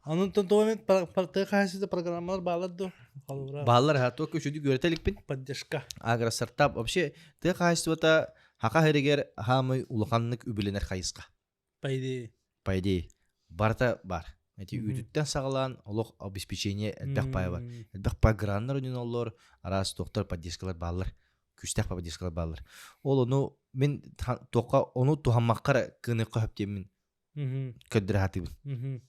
Speaker 2: Анын тонтуымен ты қайсыды программалар бағалады?
Speaker 1: Бағалар хату көшуді көрітелікпін.
Speaker 2: Поддержка.
Speaker 1: Агросартап. Вообще, ты қайсыды хақа херегер хамы улақанлық үбіленер қайысқа. Пайдей. Барта бар. Эти үдіттен сағалан олық обеспечение әлбәқ пай бар. Әлбәқ пай граннар үнін олар, арасы доктор поддержкалар бағалар. Күстәк папа дискалар баллар. Ол оны мен тоққа оны тухаммаққара кыныққа хөптемін көддірі хатыбын.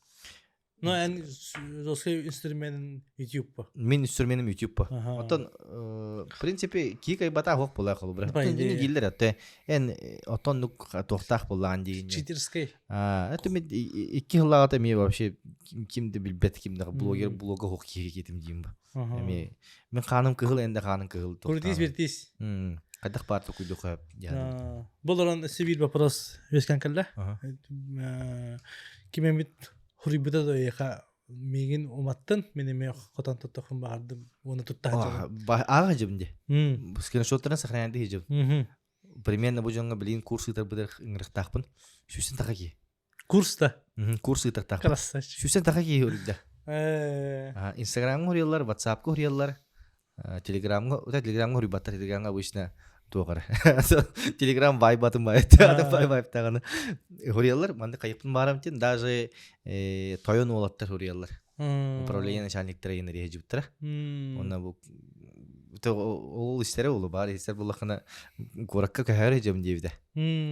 Speaker 2: Но ән жосқы инструментін YouTube па?
Speaker 1: Мен инструментім YouTube па. Оттан, в принципе, кейкай бата хоқ болай қалу бұра. Оттан дені келдер әтті. Ән оттан нүк тоқтақ болаған дейін.
Speaker 2: Читерскай?
Speaker 1: Әтті мен 2 жылағата мен вообще кімді білбет кімді блогер блога хоқ кейге кетім дейін ба. Мен қаным кығыл, әнді қаным кығыл.
Speaker 2: Көрдейс бертейс?
Speaker 1: Қайдақ барты көйді қойып.
Speaker 2: Бұл оран сибир вопрос өскен кәлді? Кемен бит хурибыта да яқа меген уматтын, менеме қотан тұттықын бағарды, оны тұттаған жабын.
Speaker 1: Аға жабынде. Скриншоттарын сақранянды жабын. Примерно бұл жаңға білейін курс ұйтар бұдар ұңырықтақпын. Шүсен тақа ке.
Speaker 2: Курста?
Speaker 1: Курс ұйтар тақпын.
Speaker 2: Красавчик.
Speaker 1: Шүсен тақа ке өрілді. Инстаграмға ұриялар, ватсапқа ұриялар, телеграмға ұрибаттар, телеграмға обычно тоғыр. Телеграм бай батым байты, адам бай байыптағаны. Ұриялар, манды қайыптың барамтен, даже тойон олаттар ұриялар. Управление начальниктері ені реже жібіттіра. Онна бұл ол істері олы бар, істер бұлақына қораққа көйәрі жем дейбіді.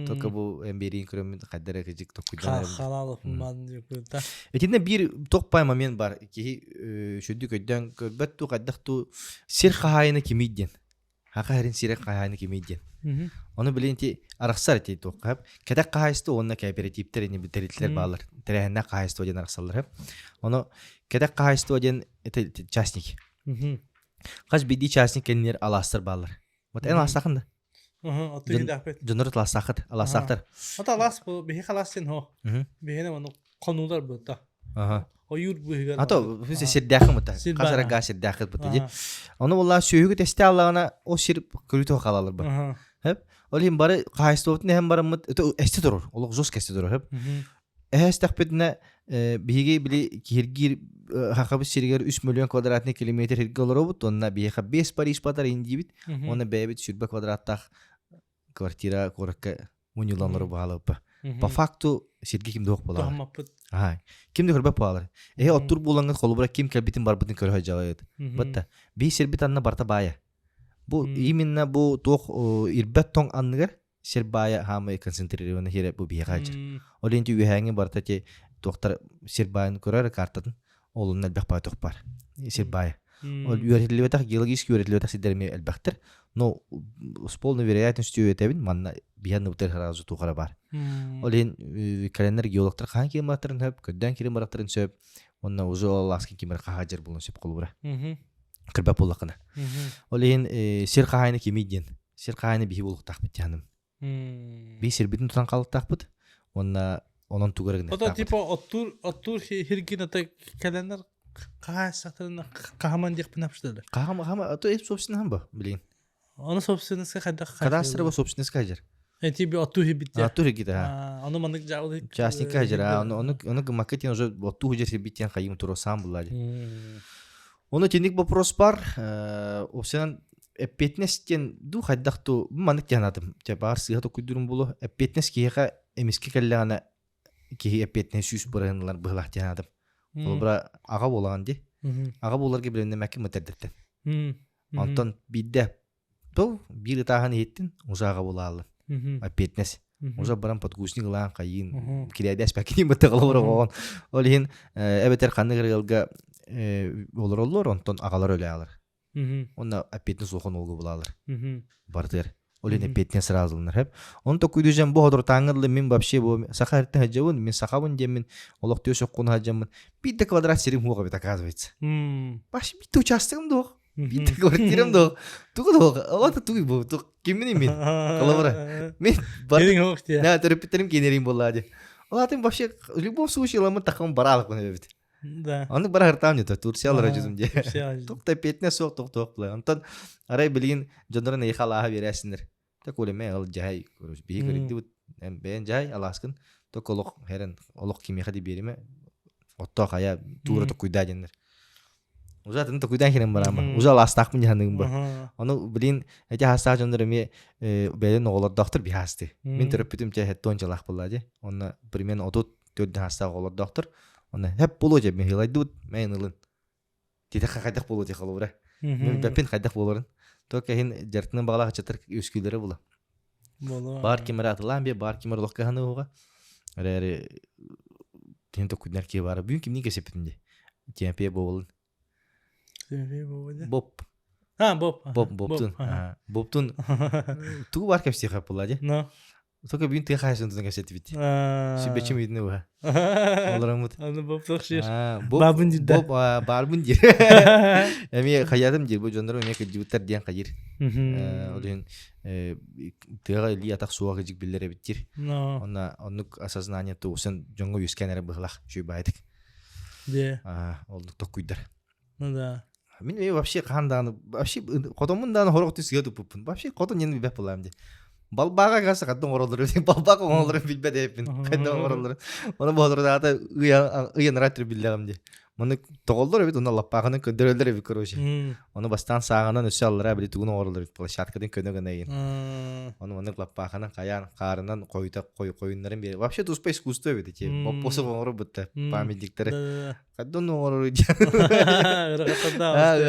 Speaker 1: Тоқа бұл әмберейін көрімін қаддары кәжік тоққыдан әрімді.
Speaker 2: Қалалық мадын деп көрді.
Speaker 1: Әтінде бір тоқпай момент бар. Кеғі шөді көйден көрбәтту қаддақту сер қағайыны кемейден. Хақа әрін сирек қағайыны кемейден. Оны білейінті арақсар әтей тоққап. Кәдәк қағайысты онына кооперативтер әне бітірілтілер бағалар. Тәрәхінна қағайысты оден арақсалар. Оны кәдәк қағайысты оден частник. Қаз бейді частник кәнілер аластыр бағалар. Вот ән аластақында.
Speaker 2: Аты еді ақпет.
Speaker 1: Жонырыт аластақтар.
Speaker 2: Ата алас бұл, бейхе қалас сен хо. Бейхені оны қонулар бұлда. Ойыр бұйған.
Speaker 1: Ата, фүнсе сердяқы мұта. Қазараға сердяқы бұта. Оны болла сөйігі тәсті алағына о сер көріті қалалар бар. Ол хем бары қайысты оғытын әм бары мұт. Әсті тұрыр. Олық жос кәсті тұрыр. Әстәқ бетіне бейге білі кергер хақабыз сергер 3 миллион квадратный километр херге олар обыт. Онына бейға 5 Париж батар енді бит. Оны бәйбет сүрбі квадраттақ квартира қорыққа мұниланлары бағалы ба. По факту серге кімді оқ болағар. Кімді көрбәп болағар. Оттур болаңыз қолы бұра кім кәлбетін бар бұтын көрі жалайыды. Бұтта. Бей сербет анна барта бая. Бұл именно бұл тоқ ирбәт тоң анныгар сербая хамы концентрированы хере бұл бейға жыр. Ол енді үйәңі барта те тоқтар сербайын көрер картатын. Олын әлбәқ бай тоқ бар. Сербая. Ол үйәретілі геологически үйәретілі өтақ сидерме әлбәқтір. Но с полной вероятностью өтәбін манна бияны бұтыр қарағызы туғара бар. Ол ең календар геологтар қан керім барақтарын сөп, көдден керім барақтарын сөп, онна ұзы оласкен кемер қаға жер болын сөп қолы бұра. Кірбәп болақына. Ол ең сер қағайны кемейден. Сер қағайны бейі болық тақпыт яным. Бей сербетін тұтан қалық тақпыт. Онна онон тугарын
Speaker 2: Ото типа оттур хиргин ата календар каасатарына кахаман дек пинапштылы.
Speaker 1: кахама то эп собственно хамба билин
Speaker 2: Оны собственностька кайда
Speaker 1: кадастр ба собственность кажер
Speaker 2: Типа оттур хибитте.
Speaker 1: тур гита
Speaker 2: Оны мандык жагылы.
Speaker 1: частник кажер оны маркетинг уже отту хужер битен кайым туро сам булады оны тенник вопрос бар опсенан эппетнестен ду хайдахту манык жанадым те бар сыгато куйдурум болу эппетнес киеха эмиске келлегана ки эппетнес сүз баранлар быhlах жанадым ол бра ага болаган ди ага боларга билемне мәкки мәтердеттен антон бидде то бир тахан еттин узага болалы эппетнес уже баран подкусник лан кайын кирәдәс пәкин бите калабыр огон ол хин эбетер каныгырга олор онтон агалар өле алар онна эппетнес охон олгу булалар бартыр ол хин эппетнес разылнар хеп он то куйдужан бу ходор таңырлы мен вообще бу сахарты хаҗавын мен сахабын демен олок төшөк кун хаҗамын битте квадрат серим хуга бит оказывается баш битте участогым дох битте квартирам дох тугу дох алата тугу бу тук кимни мен калабыра мен бар на терапевттерим кенерим болады алатын вообще в любом случае ламын такым баралык күнө бит
Speaker 2: Да.
Speaker 1: аны бара хартам нет турциялар жүзүмде тукта петне сок тук бла антон арай билин жондорун эйхалаа бересиндер так олеме ал жай би көрүктү бен жай аласкын ток олок херен олок кими хади бериме отто кая тура куйдадендер уже тын куйдан херен барама уже ластакмын жаныгым бар аны билин эти хастак жондор эме белен оголор доктор би хасты мен терапевтим че хеттон жалак булады оны примерно отут төдөн хастак оголор доктор оны хеп боло же мен хилайдут мен ылын тиде кайдак боло же калыбыра мен бепин кайдак болорун только хин жартынын багалага чатыр үскүлөрү була бар кимера атылан бе бар кимер локканы уга аре тенто куднар ки бар бүгүн кимни кесепинде темпе болун боп боптун туу бар кепси хап булади только бүгүн те хайсын тунга сетибит сибечим идне уга оларамут
Speaker 2: Аны боп токшир.
Speaker 1: бабын дир барбын дир эми хаятым дир бу жондор эми жибуттар диен кайыр олен тега ли атак суага жик биллере биттир она онук осознание тусын жоңго юскенере быглах шүйбайдык
Speaker 2: Де.
Speaker 1: ол токуйдар
Speaker 2: Ну да.
Speaker 1: мен вообще канданы вообще котомун даны хорок түсгө туппун вообще котон нени беп булам ди балбага гаса кадын оролдор балбага оңолдор билбе депин кадын оролдор оны бодор дата ыян ратыр билдегим ди муну тоголдор бит оны лаппагынын көндөрөлдөр бит короче оны бастан сагынан өсө аллара били тугун оролдор площадкадан көнөгөн айын оны муну лаппагынын каян карынан койта коюннарын бери вообще туспа искусство бит эти попосо оңор бутта памятниктер кадын оңор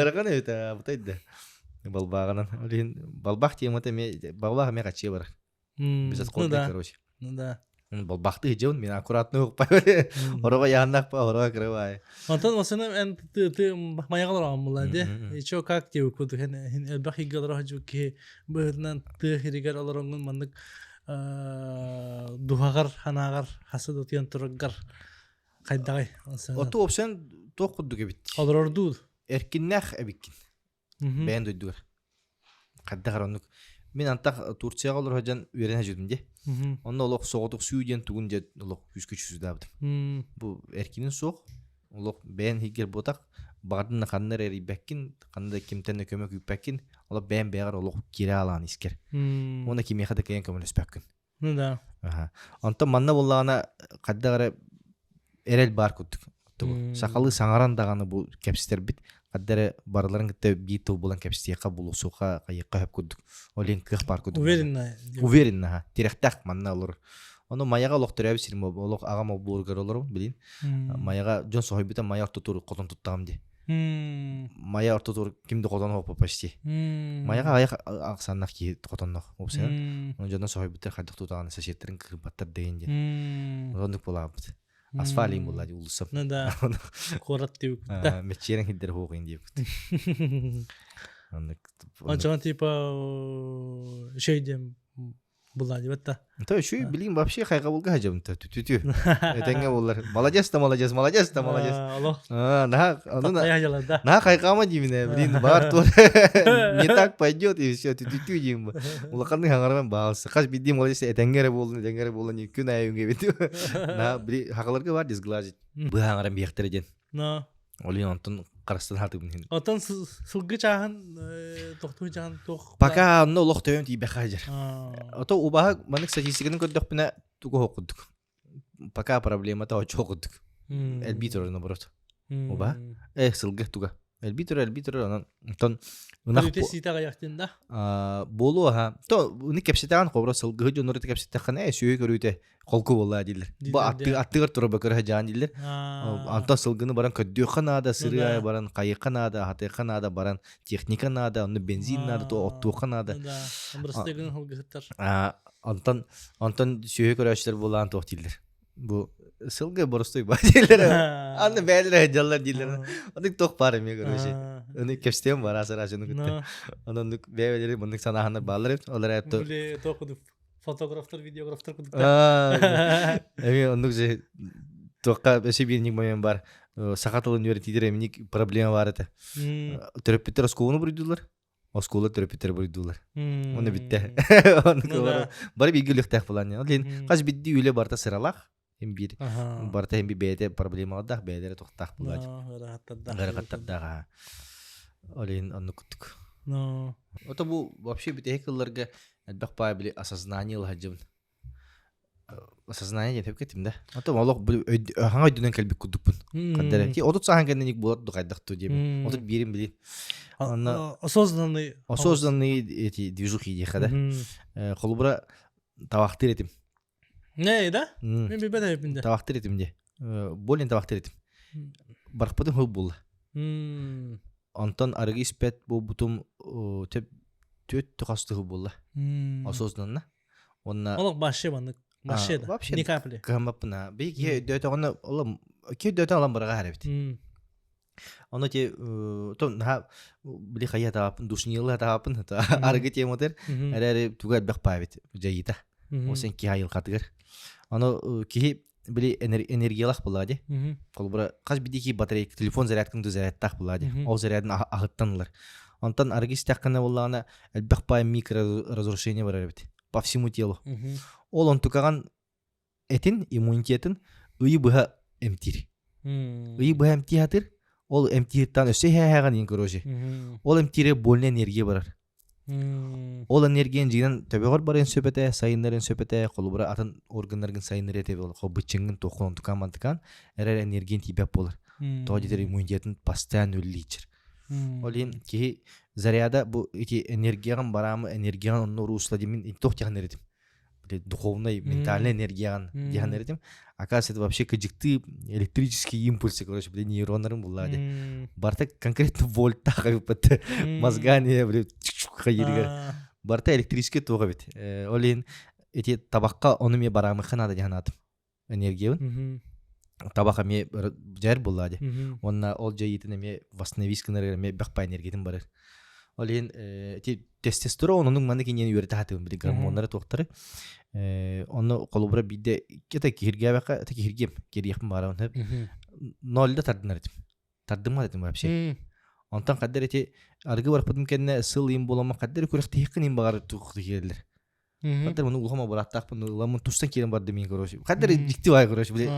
Speaker 1: ыракан эта бутайда балбагынан олин балбак темата ме балбак ме качы бар без отходы короче
Speaker 2: Ну да.
Speaker 1: балбакты жеун мен аккуратно укпай орого яндак па орого кырбай
Speaker 2: Антон осына ты маягалар амулады. Ичо как те укуду хен элбах игалар хажу ки бырнан ты хиригер аларыңын мандык духагар ханагар хасыд отян тургар кайдагай
Speaker 1: ото опсен токудуге бит
Speaker 2: аларду
Speaker 1: эркиннах эбиккин бен дойдугар каддагар онук мен антак Турцияга олор хажан үйрен хажудум де онда олок соготук сүйден тугун же олок күскүчүсү дабдым бу эркинин сог олок бен хигер ботак бардын каннер эрибеккин кандай кимтен көмөк үппеккин олок бен бегар олок кире алан искер оны кими хада кен көмөлөспөккүн
Speaker 2: Ну да.
Speaker 1: Онто манна боллагана каддагар эрел бар куттук сакалы саңаран даганы бу кепстер бит каддары барларын кытта биту булан кепстиека булусука кайыкка хеп куттук олин кых бар куттук уверенно тирехтак манна олор ону маяга локтурабы сирмо олок агама бургер олор билин маяга жон сохойбита мая тутур котон туттагам ди мая тутур кимди котон хопо почти маяга аяк аксаннак ки котоннок опсен ону жон сохойбита кадык тутаган сосеттерин кырбаттар деген ди ондук болабыт асфалин булады улусап
Speaker 2: Ну да. Корат тип.
Speaker 1: мечерен хиддер хоогин дип
Speaker 2: Анча типа шейдем Була дебатта.
Speaker 1: То şu bileyim вообще хайга булга хажам түтү. Этеңге булар. Молодец, молодец.
Speaker 2: Алло.
Speaker 1: На, ну
Speaker 2: Я жалада.
Speaker 1: на хайгама димине, блин, бар тур. Не так пойдет и все түтү дим. Улаканы хаңармен баасы. Каш бидди молодец этеңгере болду, күн айыңге бит. На, бри хагаларга бар дисглажит. Бу хаңарам биектерден.
Speaker 2: No.
Speaker 1: Олин онтон карастан хатып мин.
Speaker 2: Отон сылгы чахан тохту чахан тох.
Speaker 1: Пока но лох төйм тибе хажар. Ото убага манык статистиканы көрдөк бина туго окудук. Пока проблема та очо окудук. Элбитор наоборот. Оба? Сылгы туга. Элбитор анан онтон
Speaker 2: Унах ситага яктында.
Speaker 1: Болу ха. То уни кепсетан кобро сылгы жонор кепсетте хана сүйө көрүтө колку болла дилер. Бу аттыгыр тура бакыр жан дилер. Анта сылгыны баран көддө ханада, сырыя баран кайыканада, хатыканада баран техника нада, оны бензин нада, то отту ханада.
Speaker 2: Да. Амбрстегин холгыттар.
Speaker 1: Антон сүйө көрөчтөр болан тох дилер. Бу сылгы боростой ба дилер. Аны бәлер жаллар дилер. Аны тох пары ме көрөчө. Аны кепстем бар асара жаны күттө. Анан бәлер мындык санахандар балар. Олар айтты.
Speaker 2: Буле токуду. Фотографтар, видеографтар кудук.
Speaker 1: Эми ондук же тока эше бирник момент бар. Сахатыл университетте эмник проблема бар эте. Терапевттер осколуну бурдулар. Осколу терапевттер бурдулар. Оны битте. Бары бигилектек булан. Олен каз бидди үле барта сыралак. Эм бир. Барта эм бейде проблема да бейдер токтак булат. Гарагаттардага. Олен аны куттук. Ото бу вообще битекеллерге Элбэх пай били осознание лхаджим. Осознание деп кетим да. Ото молок хаңа дүнен келбик кудуппун. Каддер ки отут сахан кенденик болот дукайдакту деп. Отут бирим били.
Speaker 2: Осознанный
Speaker 1: эти движухи дихада. Холбура тавактыр этим.
Speaker 2: Не, да? Мен бебеде бинде.
Speaker 1: Тавактыр этим де. Болен тавактыр этим. Баркпадым хыл болла. Антон аргис пет бу бутум теп төт тукастыгы болла. Осознанно. Онна
Speaker 2: Олог башы банык. Башы да. Не капли.
Speaker 1: Камапна. Беги дөтөгөнө олом ки дөтө алам барга харабит. Оно те то на били хая таапын душнилы таапын та аргы темотер. Әрәре тугат бак павит. Жайыта. Осен ки айыл катыгыр. Оно ки били энергиялах булади. Колбура каз бидики батарейка телефон зарядкаңды зарядтак булади. Ол зарядын агыттанлар. Антон аргис таққана боллағына әлбәқ пай микроразрушение бар әрбет. По всему телу. Ол он тұқаған этин, иммунитетін ұйы бұға әмтир. Ұйы бұға әмтир атыр, ол әмтирттан өсе хәғаған ең көрөжі. Ол әмтире больны энергия барар. Ол энергиян жинан төбеғар барын сөпеті, сайынларын сөпеті, қолыбыра атын органларғын сайынлары әте болар. Қол бұтчыңын тоқуын тұқан мантықан, әрәр энергиян тибәп болар. Тоға жетер иммунитетін пастан өлілейчір. Олин ки заряда бу эти энергиян барамы энергиян онно русла демин тох тягнеритим. Духовный, ментальный энергиян тягнеритим. Оказывается, это вообще кадикты электрические импульсы, короче, нейронların буллади. Барта конкретно вольта кайпат мозгани хайырга. Барта электрический тога бит. Олин эти табакка оны ме барамы ханада тягнатым. Энергиян. Табака ме жар буллади. Онна ол жайытын ме восстановисканар ме бакпа энергиятын барыр. Олен тестостерон онун маны кенен үйрөтө хатым бир гормондар токтары. Оны колубура бидде кете кирге бака киргем киргем барам деп. Нолда тардынар дим. Тардыма дедим вообще. Онтан кадер эти аргы барпадым кенне сыл им болама кадер көрөктө хикин багар тукту келдер. Кадер муну улама бараттакпын уламын тустан келен бар демин көрөш. Кадер дикти бай көрөш биле.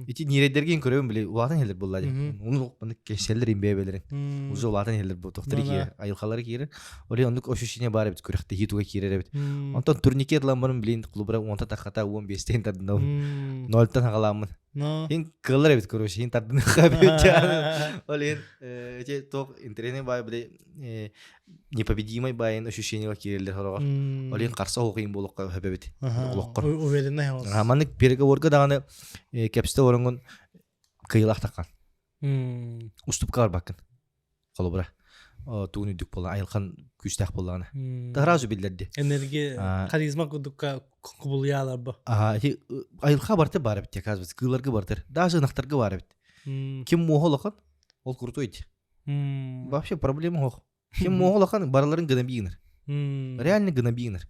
Speaker 1: Эти нейредерген көрөм биле улатын элдер болду. Уну муну кеселдер имбебелерин. Уже улатын элдер бу доктор ки айылкалары кире. Оле ондук ошушине бар бит көрөктө хитуга кире бит. Онтон турникет ламбарын билин клубра онта таката 15 тардын. 0-тан хагаламын. Ин кылыр бит көрөш. Ин тардын хабит. Оле эти ток интернет бай биле непобедимый байын ощущение кирелдер хорогор. Оле карса окуйын болукка хабебит. Улуккор.
Speaker 2: Уверенный хос.
Speaker 1: Аманнык переговорга даганы кепсте оронгон кыйлак таккан. Уступка бар бакын. Колубра. Тугун үдүк болан айылкан күчтак болганы. Таразу билдерди.
Speaker 2: Энергия, харизма кудукка кубулялар бу.
Speaker 1: Айылка барты бар бит, казбыз. Кыйларга бартыр. Даже нактарга бар бит. Ким мохолакан? Ол крутой. Вообще проблема хох. Ким мохолакан барларын гына бигинер. Реально гына бигинер.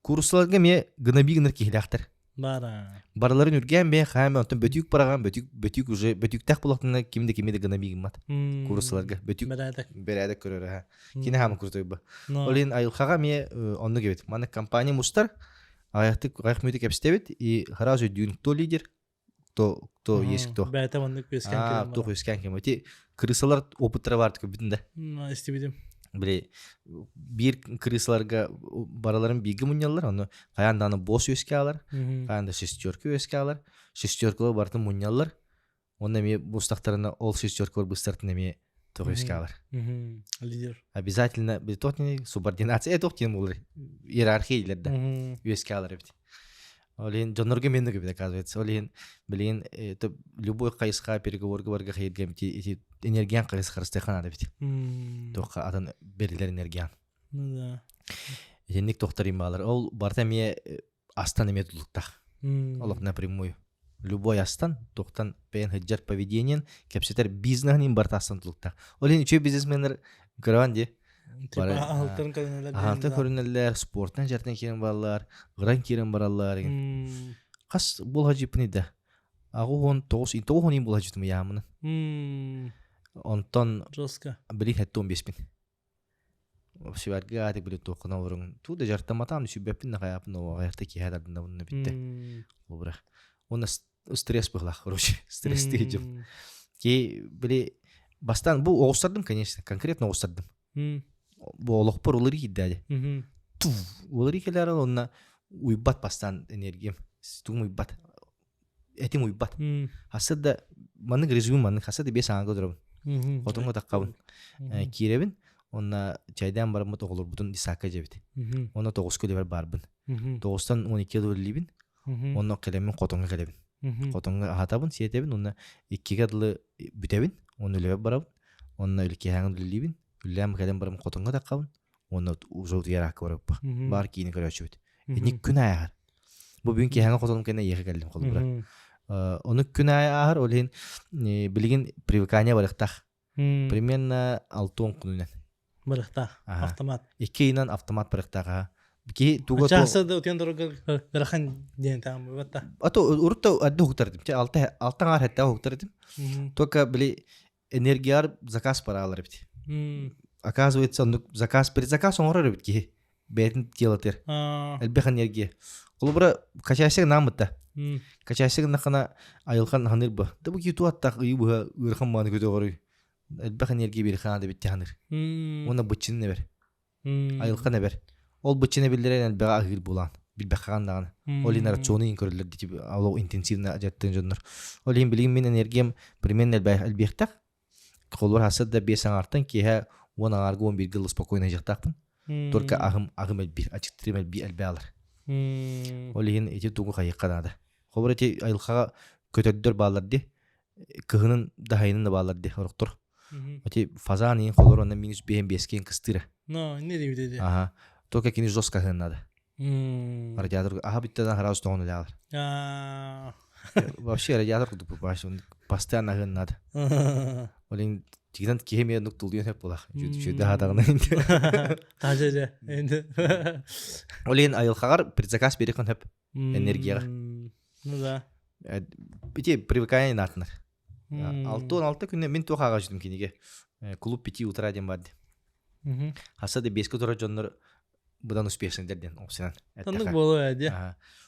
Speaker 1: Курсларга ме гынабигнер кихиляхтар.
Speaker 2: Бара.
Speaker 1: Бараларын үрген бе хаме онтон бөтүк бараган бөтүк уже бөтүктак булактына кимде гынабигин мат. Курсларга бөтүк
Speaker 2: Бәрәдәк.
Speaker 1: берәдә көрөр ха. Кине хам куртойба.
Speaker 2: Но.
Speaker 1: Олин айылхага ме онны гебет. Маны компания мустар аяк мүйте кепстебит и харазы дюн кто лидер, кто есть кто.
Speaker 2: Бәтә монны көскән
Speaker 1: Кто хөскән кем. Ти крысалар опыттары бар тип битендә.
Speaker 2: Истебидем.
Speaker 1: Биле бир крысаларга бараларын биги муньялар, аны каянданы бос өскә алар, каянда шестерка өскә алар. Шестеркалар бартын муньялар. Онда ме мустактарына ол шестеркалар быстартын ме өскә алар.
Speaker 2: Лидер.
Speaker 1: Обязательно бит тотни субординация тотни булыр. Иерархияларда өскә алар бит. Олин жонорга менде gibi оказывается. Олин билин это любой кайска переговорга барга хейдгем ти энергиян кайска растехан ада бит. Тока адан берилер энергиян.
Speaker 2: Ну да.
Speaker 1: Енник тохтарым балар. Ол барта ме астан эме тулуктак. Олоп напрямую. Любой астан тохтан пен хаджар поведениен кепсетер бизнеснин барта астан тулуктак. Олин үчө бизнесменнер гранди
Speaker 2: Алтын
Speaker 1: көрүнөлөр, спорттан жартан кирен балалар, гран кирен баралар. Кас бул хажипни да. Агу он 9 бул хажитым ямын. Онтон
Speaker 2: жестко.
Speaker 1: Били хеттон 5 мин. Сибарга ати били токна урун. Ту да жартан матам сүбөппин на каяп но аярта ки хадарында бунна битте. Обра. Оны стресс было, короче, стресс тыгым. Ки били бастан бу оостардым, конечно, конкретно оостардым. Бу олокпор улары киддәди. Ту улары келер онна уйбат бастан энергиям. Стум уйбат. Этим уйбат. Хасада маны резюме маны хасада бес аңга дурам. Отонго таккабын. Киребин онна чайдан барымыт оголор бутун дисака жебит. Онна 9 көле барбын. 9тан 12 доллибин. Онна келемин котонго келебин. Котонго хатабын сиетебин, онна 2 дылы бүтебин. Онна лебеп барабын. Онна үлке хаңын дылибин. Үлләм келем барым котонго таккабын. Онна ужол ярак барып. Бар кийини көрөчүбүт. Ник күн аяр. Бу бүгүн хаңын котонгом кене еге келдим колбура. Оны күн аяр олен билген привыкание барыктак. Примерно 6 күнүнөн.
Speaker 2: Барыкта автомат.
Speaker 1: 2 инан автомат барыктага. Ки туга
Speaker 2: Часы да утен дорога дарахан ден там бата.
Speaker 1: Ато урутта адды хуктардым. Че алтан ар хатта хуктардым. Только били энергияр заказ паралар бит. Оказывается, он заказ предзаказ он рыбит ки. Бетин делатер. Элбех энергия. Колбура качайсег намытта. Качайсег нахана айылхан ханыр бу. Да бу киту аттак ыйбы ырхан маны көтө горой. Элбех энергия бир хана деп тяныр. Оны бычын не бер. Айылхан не бер. Ол бычыны билдерен элбег агыл булан. Билбекхан даган. Олин рационы инкөрлөр дип алуу интенсивно ажаттын жоннор. Олин билим мен энергиям примерно элбехтак. Колбур хасад да 5 артан киһә Вона аргон bir gıllı spokojno jaqtaqpın. Только агым элбир, ачыктырым элбе алар. Олин эти тугу кайыкканада. Хобыр эти айылхага көтөддөр баалар ди. Кыгынын дайынын баалар ди ороктор. Эти фазанын холор онна -5 кыстыра.
Speaker 2: Но, не дивиди.
Speaker 1: Ага. Только кини жестко гыннада. Радиатор биттен хараз тоғын алар. Вообще радиатор кудуп баш, постоянно гыннада. Олин Тигдан кемия нуктулдуен хеп болах. Жөдө хадагына инде.
Speaker 2: Тажа энди.
Speaker 1: Олен айылхагар предзаказ берекон хеп энергияга.
Speaker 2: Ну да.
Speaker 1: Бите привыкание натнар. 6 күнү мен тохага жүрдүм кенеге. Клуб 5 утра дем барды. Хасады 5 күтөрө жоннор будан успешныйдерден опсынан.
Speaker 2: Тандык болуу эди.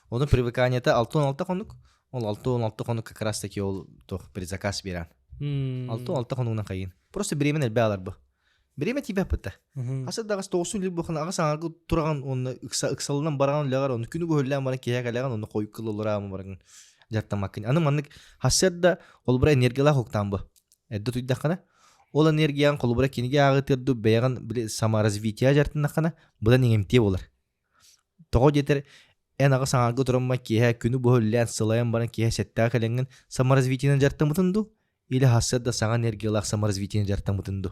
Speaker 1: Оны привыканиета 6 конук. Ол 6 конук как раз таки ол тох предзаказ берен. 6 конугунан кайын. Просто беремен элбе алар бу. Береме тибе пытта. Хасад дагы 9 ил бухана ага саңаргы турган оны ыксалынан барган лагар оны күнү бөллән бара кия галаган оны коюп кылылырамы барган. Жаттан макин. Аны маннык хасадда колбура энергияла хоктан бу. Эдде туйдакана. Ол энергиян колбура киниге агытырды беган биле саморазвитие жартынакана. Будан эмте болар. Того жетер эн ага саңаргы турма кия күнү бөллән сылайын барган кия сетта каленген саморазвитиенен жартымытынды. Или хасадда саңа энергиялах саморазвитиенен жартымытынды.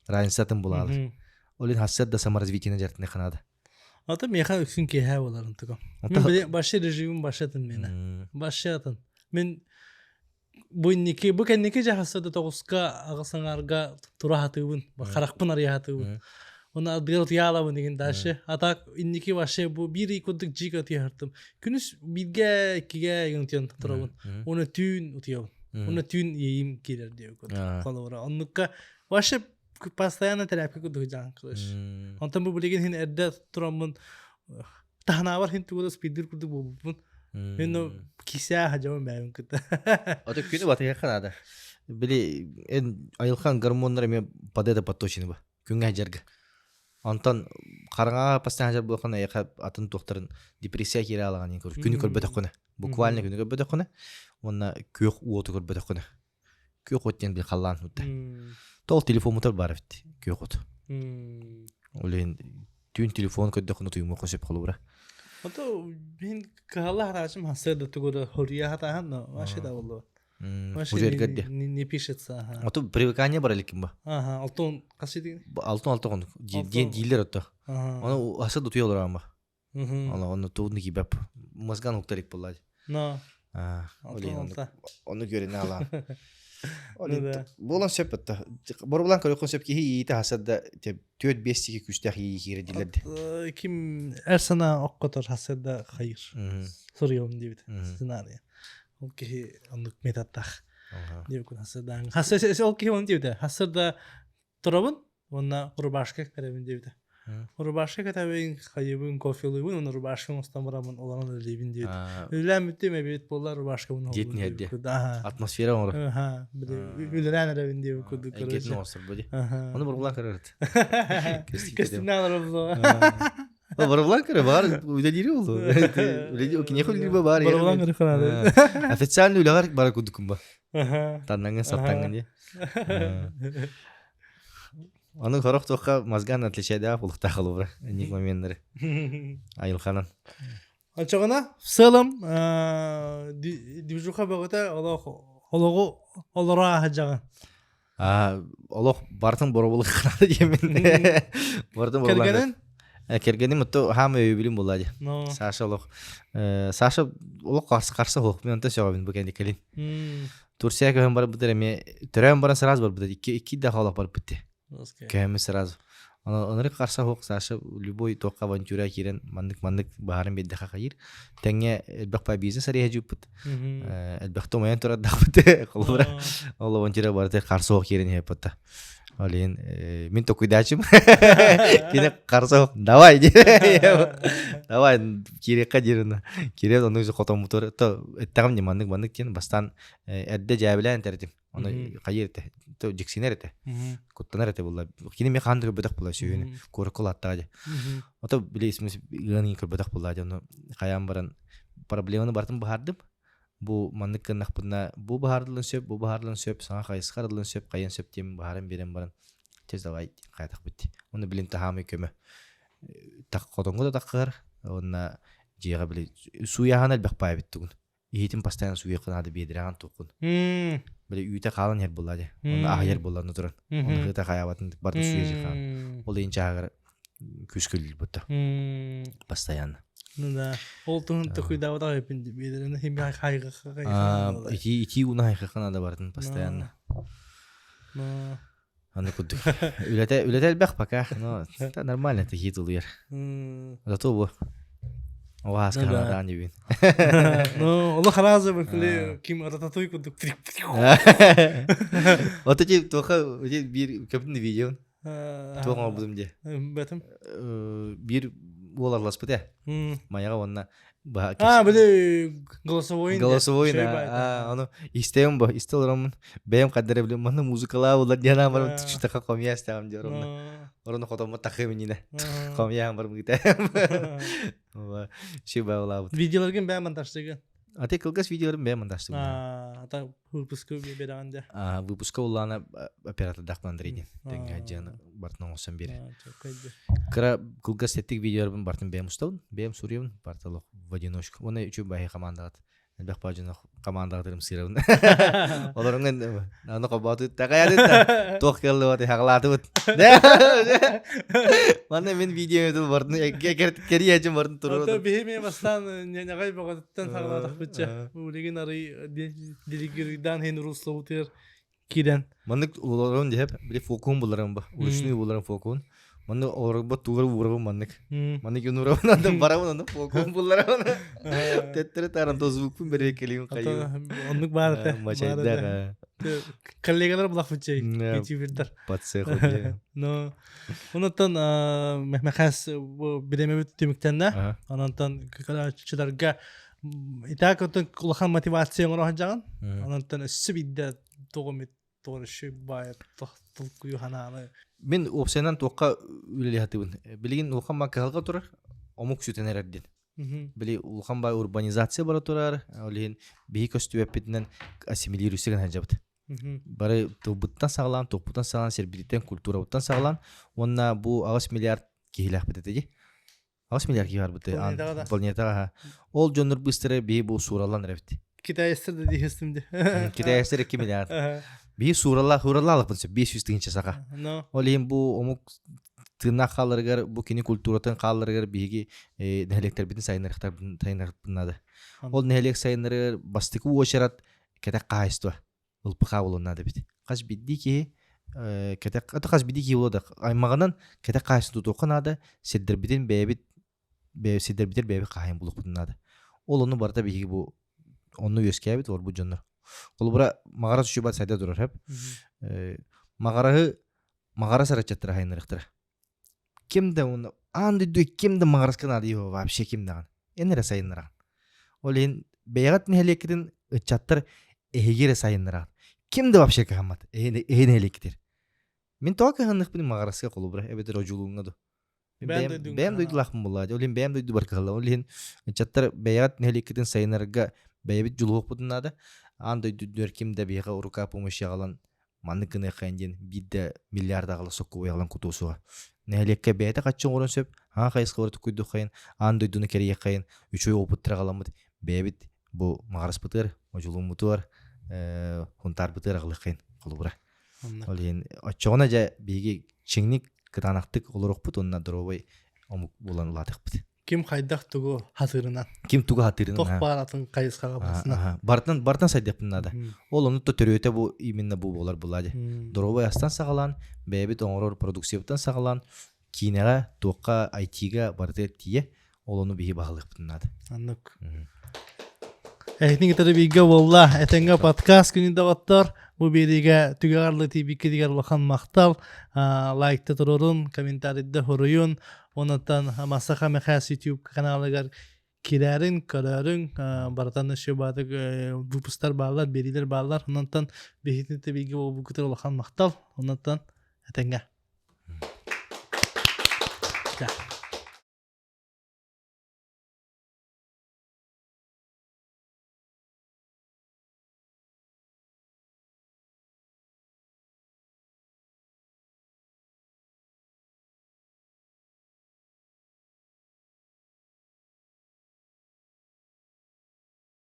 Speaker 1: Разницатын булалар. Олин хасадда саморазвитиенен жартыны канада.
Speaker 2: Ата меха үксүн кеһә буларын тыгам. Мен башы режимим башатын мени. Башатын. Мен бу кеннеке жахасада 9ка агысаңарга тура хатыбын, каракпын арыя хатыбын. Ona adıyla tiyala bu negin daşı. Atak indiki başı bu bir kuduk jika tiyahtım. Günüs bilge ikige yöntiyan tarafın. Ona tün utiyav. Ona tün yiyim girer diyor kod. Kalavra. Onlukka başı pastayana terapi kuduk jan kılış. Ondan bu bilgin hin erde turamın tahna var hin tuğda speeder kuduk bu. Hin o kisa hacamın bayım kıta.
Speaker 1: O da günü batı yakın ada. Bili en ayılkan garmonlar eme padada pattoşini ba. Күнгә җәргә. Антан караңа постоянно булган аяка атын тохтарын депрессия кире алаган ин күнү көрбөтөк күнү. Буквально күнү көрбөтөк күнү. Онна көк уоту көрбөтөк күнү. Көк оттен бил калган утта. Тол телефон мутар бар бит. Көк от. Олен түн телефон көдө күнү туйма кошеп калыбыра.
Speaker 2: Ото мен калла харашым хасырда тугура хория хатахан но машида болду.
Speaker 1: Ужергәдде.
Speaker 2: Не пишется.
Speaker 1: Ото привыкание бар элек ба.
Speaker 2: Ага, алтын касыды.
Speaker 1: Алтын дилер отто. Аны аса дутуя олар ама. Аны туудны кибеп. Мазган уктарик буллады.
Speaker 2: Но.
Speaker 1: Оны көрүнө ала. Болон сепетта. Борблан көрөкөн сепки ийте хасада 4-5 тиги күчтәк ийгере дилерди.
Speaker 2: Ким эрсана оккотор хасада хайыр. Соруyorum дебит. Сценарий. Окей, анlık metattах. Diye kun hasırdan. Hasır okey onu diyor da. Hasırda turabın. Ona Rubашка karabın diyor da. Rubашка katabın kayıbın kofiyoluyun. Ona Rubашка mustamuramın olanı öyleyim diyor. Öyle müttem ebiyet bollar Rubашка bunu.
Speaker 1: Jetni hadi. Atmosfera onu.
Speaker 2: Ha, bir üleren arabın diyor kudu.
Speaker 1: Getni olsun böyle. Onu Borblан karardı.
Speaker 2: Kestimden arabı.
Speaker 1: Borblан karı var. Uyda oldu. Öyle o ki ne kadar var ya.
Speaker 2: Borblан karı kanadı.
Speaker 1: Официально үләгәр бара күдүкүм ба. Таннанган саттанган ди. Аны хорох тоққа мазган отличайда булыкта кылыбыр. Ник моменттер. Айылханан.
Speaker 2: Ачагана салам дивжуха багыта олора хажаган.
Speaker 1: Олох бартын боробулык кырады демен. Бартын боробулык. Кергеним то хам өйбүлүм булады. Саша олох. Саша олох карсы хок мен анта жабын бу кенди келин. Турция көм бар бутер эме төрөм бара сразу бар бутер 2 да халак бар бутте. Көм сразу. Онары карсы хок Саша любой тока авантюра кирен мандык баарын бедде хакайыр. Теңе элбакпа бизнес ари хажупут. Элбакто мен тура да бутте. Колбара. Ол авантюра барте карсы хок кирен хепта. Олин мен то куйдачым. Кине карсы давай. Давай кирекка жирина. Кире оны үзе котом мотор. То эттагам не мандык тен бастан эдде жабылан тердим. Оны кайырте. То жексинерте. Коттанарте булла. Кине мен кандыр бөтөк булла сөйүнү. Коркул аттагы. Ото билесиңиз гыны көрбөтөк булла жана каян баран проблеманы бартын бардым. Бу мандык нахпына бу баардылын сөп, саңа кайсыкардылын сөп, кайын сөп тем баарын берем баран. Тез давай кайтак битти. Оны билин тахамы көмө. Так котоңго да таккар. Онна жега биле суяхан албак пай биттигин. Ийитин постоянно суя кынады бедираган тукун. Биле үйте калын ер булады. Оны ах ер буланы туран. Оны гыта каябатын барды суя жакан. Ол энчагыр күскүл бутта. Постоянно.
Speaker 2: Да. Олтун токуйда да хепинди бедерне хем хайга.
Speaker 1: Ити уна хайга да бардын постоянно. Аны куду. Үлете бак пока. Ну, это нормально, это хитулер. Зато бу. Оас канадан дибин.
Speaker 2: Ну, Аллах разы бакли ким рататуй куду.
Speaker 1: Вот эти тоха бир көптүн видео. Тоңа будум де.
Speaker 2: Бетим.
Speaker 1: Бир оларлас бите. Маяга онна
Speaker 2: биле голосовой.
Speaker 1: Голосовой на. Аны истем ба, истелрам. Бем кадере биле мана музыкалар улар жана бар чута комия стам дером. Орно хотом такымине. Комия бар бите. Ва, шиба улар.
Speaker 2: Видеоларга бем монтаждыгы.
Speaker 1: Ате кылгас видеоларын бем монтаждыгы.
Speaker 2: Ата выпуска беранде.
Speaker 1: Выпуска улана оператор дахмандридин. Тенге жана бартын оңсон бере. Кыра кылгас сеттик видеоларын бартын бем устабын, бем сурьевын, бартылык в одиночку. Оны үчү бай командагат. Элбек бажына командагатырым сырабын. Оларыңын аны кабаты тагаяды. Ток келди вот хаглатып. Мана мен видеоду бардын керияжым бардын туру.
Speaker 2: Ата беме бастан нягай багаттан хаглатып битче. Улеген ары дилигирдан хен руслаутер кирен.
Speaker 1: Мандык оларын деп биле фокун буларын ба. Улушны буларын фокун. Манны орбот тугар урабы маннык. Маннык юнурабы надо барабы надо покон булларабы. Теттер таран тозбукпун бере келим кайы.
Speaker 2: Оннук баарыта.
Speaker 1: Мачайдага.
Speaker 2: Коллегалар булак бүтчей. Ютубердер.
Speaker 1: Патсе ходе.
Speaker 2: Но онотон мехмехас биремебит түмүктенна. Онотон чыдарга итак отон кулахан мотивация оңор ханжаган. Онотон сибидде тогомит торшы бай толкую хананы.
Speaker 1: Мен опсенан тоққа үлелі хатыбын. Білген улхан макалға тұрар, омук сүтенер әрден. Біле улхан бай урбанизация бара тұрар, олеген бейі көсту әппетінен ассимилируйсеген ханжабыд. Бары тұлбыттан сағылан, тоқпыттан сағылан, сербилиттен культура бұттан сағылан, онна бұл 6 миллиард кейлі ақпет әтеге. 6 миллиард кейлі бұты. Планетаға. Ол жоныр бұстыры бейі бұл суралан әрәбді.
Speaker 2: Китайстар да дейістімді.
Speaker 1: Китайстар 2 миллиард. Бейі суралалық бұнсы 500 тігінші сақа. Олеген бұл омук тырнақ қалырғар, бұл кені культуратын қалырғар бейге нәлектер бітін сайынырықтар бұнады. Ол нәлек сайынырғар бастықы уошарат кәтәк қайыстуа. Ұлпыға болуынады біті. Қас бидді ке, қас бидді ке болады. Аймағынан кәтәк қайысын тұтуқынады, седдір бітін бәйбі қайын бұлықпынады. Ол оны барда бейге бұл оны өске әбіт, ол бұл жоныр. Ол бұра мағара сүші бат сайда тұрар әп. Мағара сарачаттыра хайынырықтыра. Кемді оны, анды дөй кемді мағарасқан ады его, вообще кемдіған. Энері сайыныраған. Ол ең бәйғат нәлекетін үтчаттыр эгере сайыныраған. Кемді вообще кағамат, эгене элекетер. Мен тоға кағанық бінің мағарасқа қолу бұра, әбетер о жолуыңады. Бәйім дойды лақым болады, олен бәйім дойды барқығала. Олен үтчаттыр бәйғат нәлекетін сайынырға бәйбет жолуық бұдынады. Андай дүддер кемді бейға ұруқа помощь яғалан манныкыны қайынден бидді миллиардағылы соққы ойағалан күтуысуға. Нәлекке бәйті қатшын орын сөп, қайысқа орыты көйді қайын, андай дүні кереге қайын, үшөй опыттыра қаламыд. Бәйбет бұл мағарас бұтыр, өжілуң бұтыр, хунтар бұтыр ағылы қайын қолы бұра. Олен отчоғына жа бейге чеңнік кытанақтық олырық бұт, онына дұровай омық болан ұладық бұт.
Speaker 2: Ким хайдах тугу хатырынан.
Speaker 1: Ким тугу хатырынан.
Speaker 2: Тох баратын кайысқаға басына.
Speaker 1: Бартан сайдапынады. Ол оны то төрөте бу именно бу болар булади. Дорова астан сагалан, бэбит оңрор продукциябытан сагалан, кинега, тоққа, IT-га барды тие, ол оны бихи бағылықпынады.
Speaker 2: Аннук. Эхтин гитары биге болла, этенге подкаст күнүндө оттор. Бу бириге түгәрлы тибикке дигәр лохан мактал, лайкта турурун, комментарийда хоруюн, онотан Масаха Мехас YouTube каналыгар кирәрин, көрәрин, бартаны шөбатык выпустар баллар, берилер баллар, онотан бехитинте биге бу күтөр лохан мактал, онотан этенге.